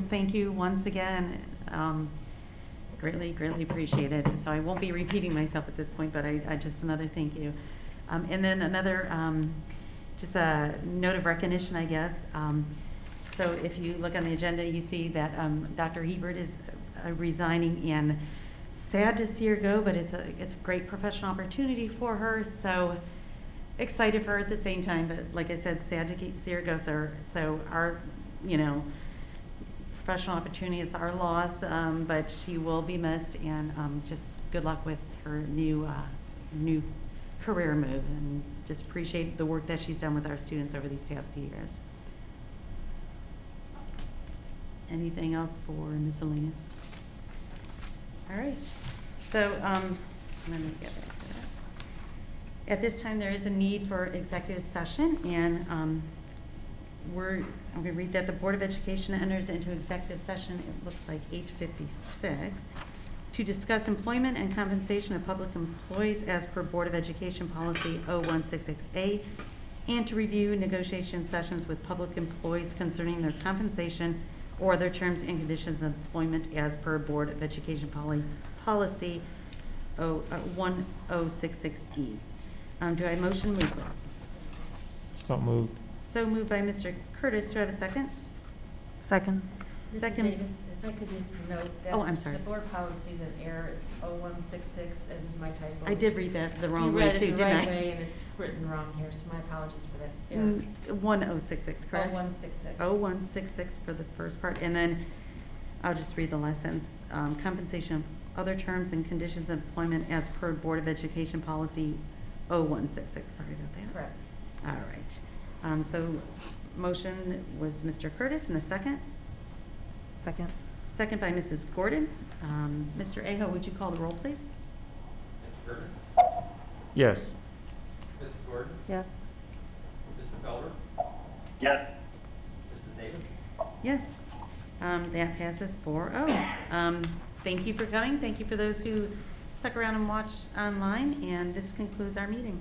thank you once again. Greatly appreciated. So I won't be repeating myself at this point, but I just another thank you. And then another, just a note of recognition, I guess. So if you look on the agenda, you see that Dr. Hebert is resigning, and sad to see her go, but it's a great professional opportunity for her. So excited for her at the same time, but like I said, sad to see her go. So our, professional opportunity, it's our loss, but she will be missed, and just good luck with her new career move, and just appreciate the work that she's done with our students over these past few years. Anything else for miscellaneous? All right, so let me get back to that. At this time, there is a need for executive session, and I'm going to read that the Board of Education enters into executive session, it looks like 8:56, to discuss employment and compensation of public employees as per Board of Education Policy 0166A, and to review negotiation sessions with public employees concerning their compensation or other terms and conditions of employment as per Board of Education Policy 1066E. Do I motion move this? So moved. So moved by Mr. Curtis. Do I have a second? Second. Second. Mrs. Davis, if I could just note that. Oh, I'm sorry. The board policy is an error. It's 0166, and it's my typo. I did read that the wrong You way read too, it the didn't right I? way, and it's written wrong here, so my apologies for that error. 1066, correct? 0166. 0166 for the first part, and then I'll just read the last sentence. Compensation of other terms and conditions of employment as per Board of Education Policy 0166. Sorry about that. Correct. All right. So motion was Mr. Curtis, and a second? Second. Second by Mrs. Gordon. Mr. Aho, would you call the roll, please? Mr. Curtis? Yes. Mrs. Gordon? Yes. Mr. Felder? Yes. Mrs. Davis? Yes. That passes 4-0. Thank you for coming. Thank you for those who stuck around and watched online, and this concludes our meeting.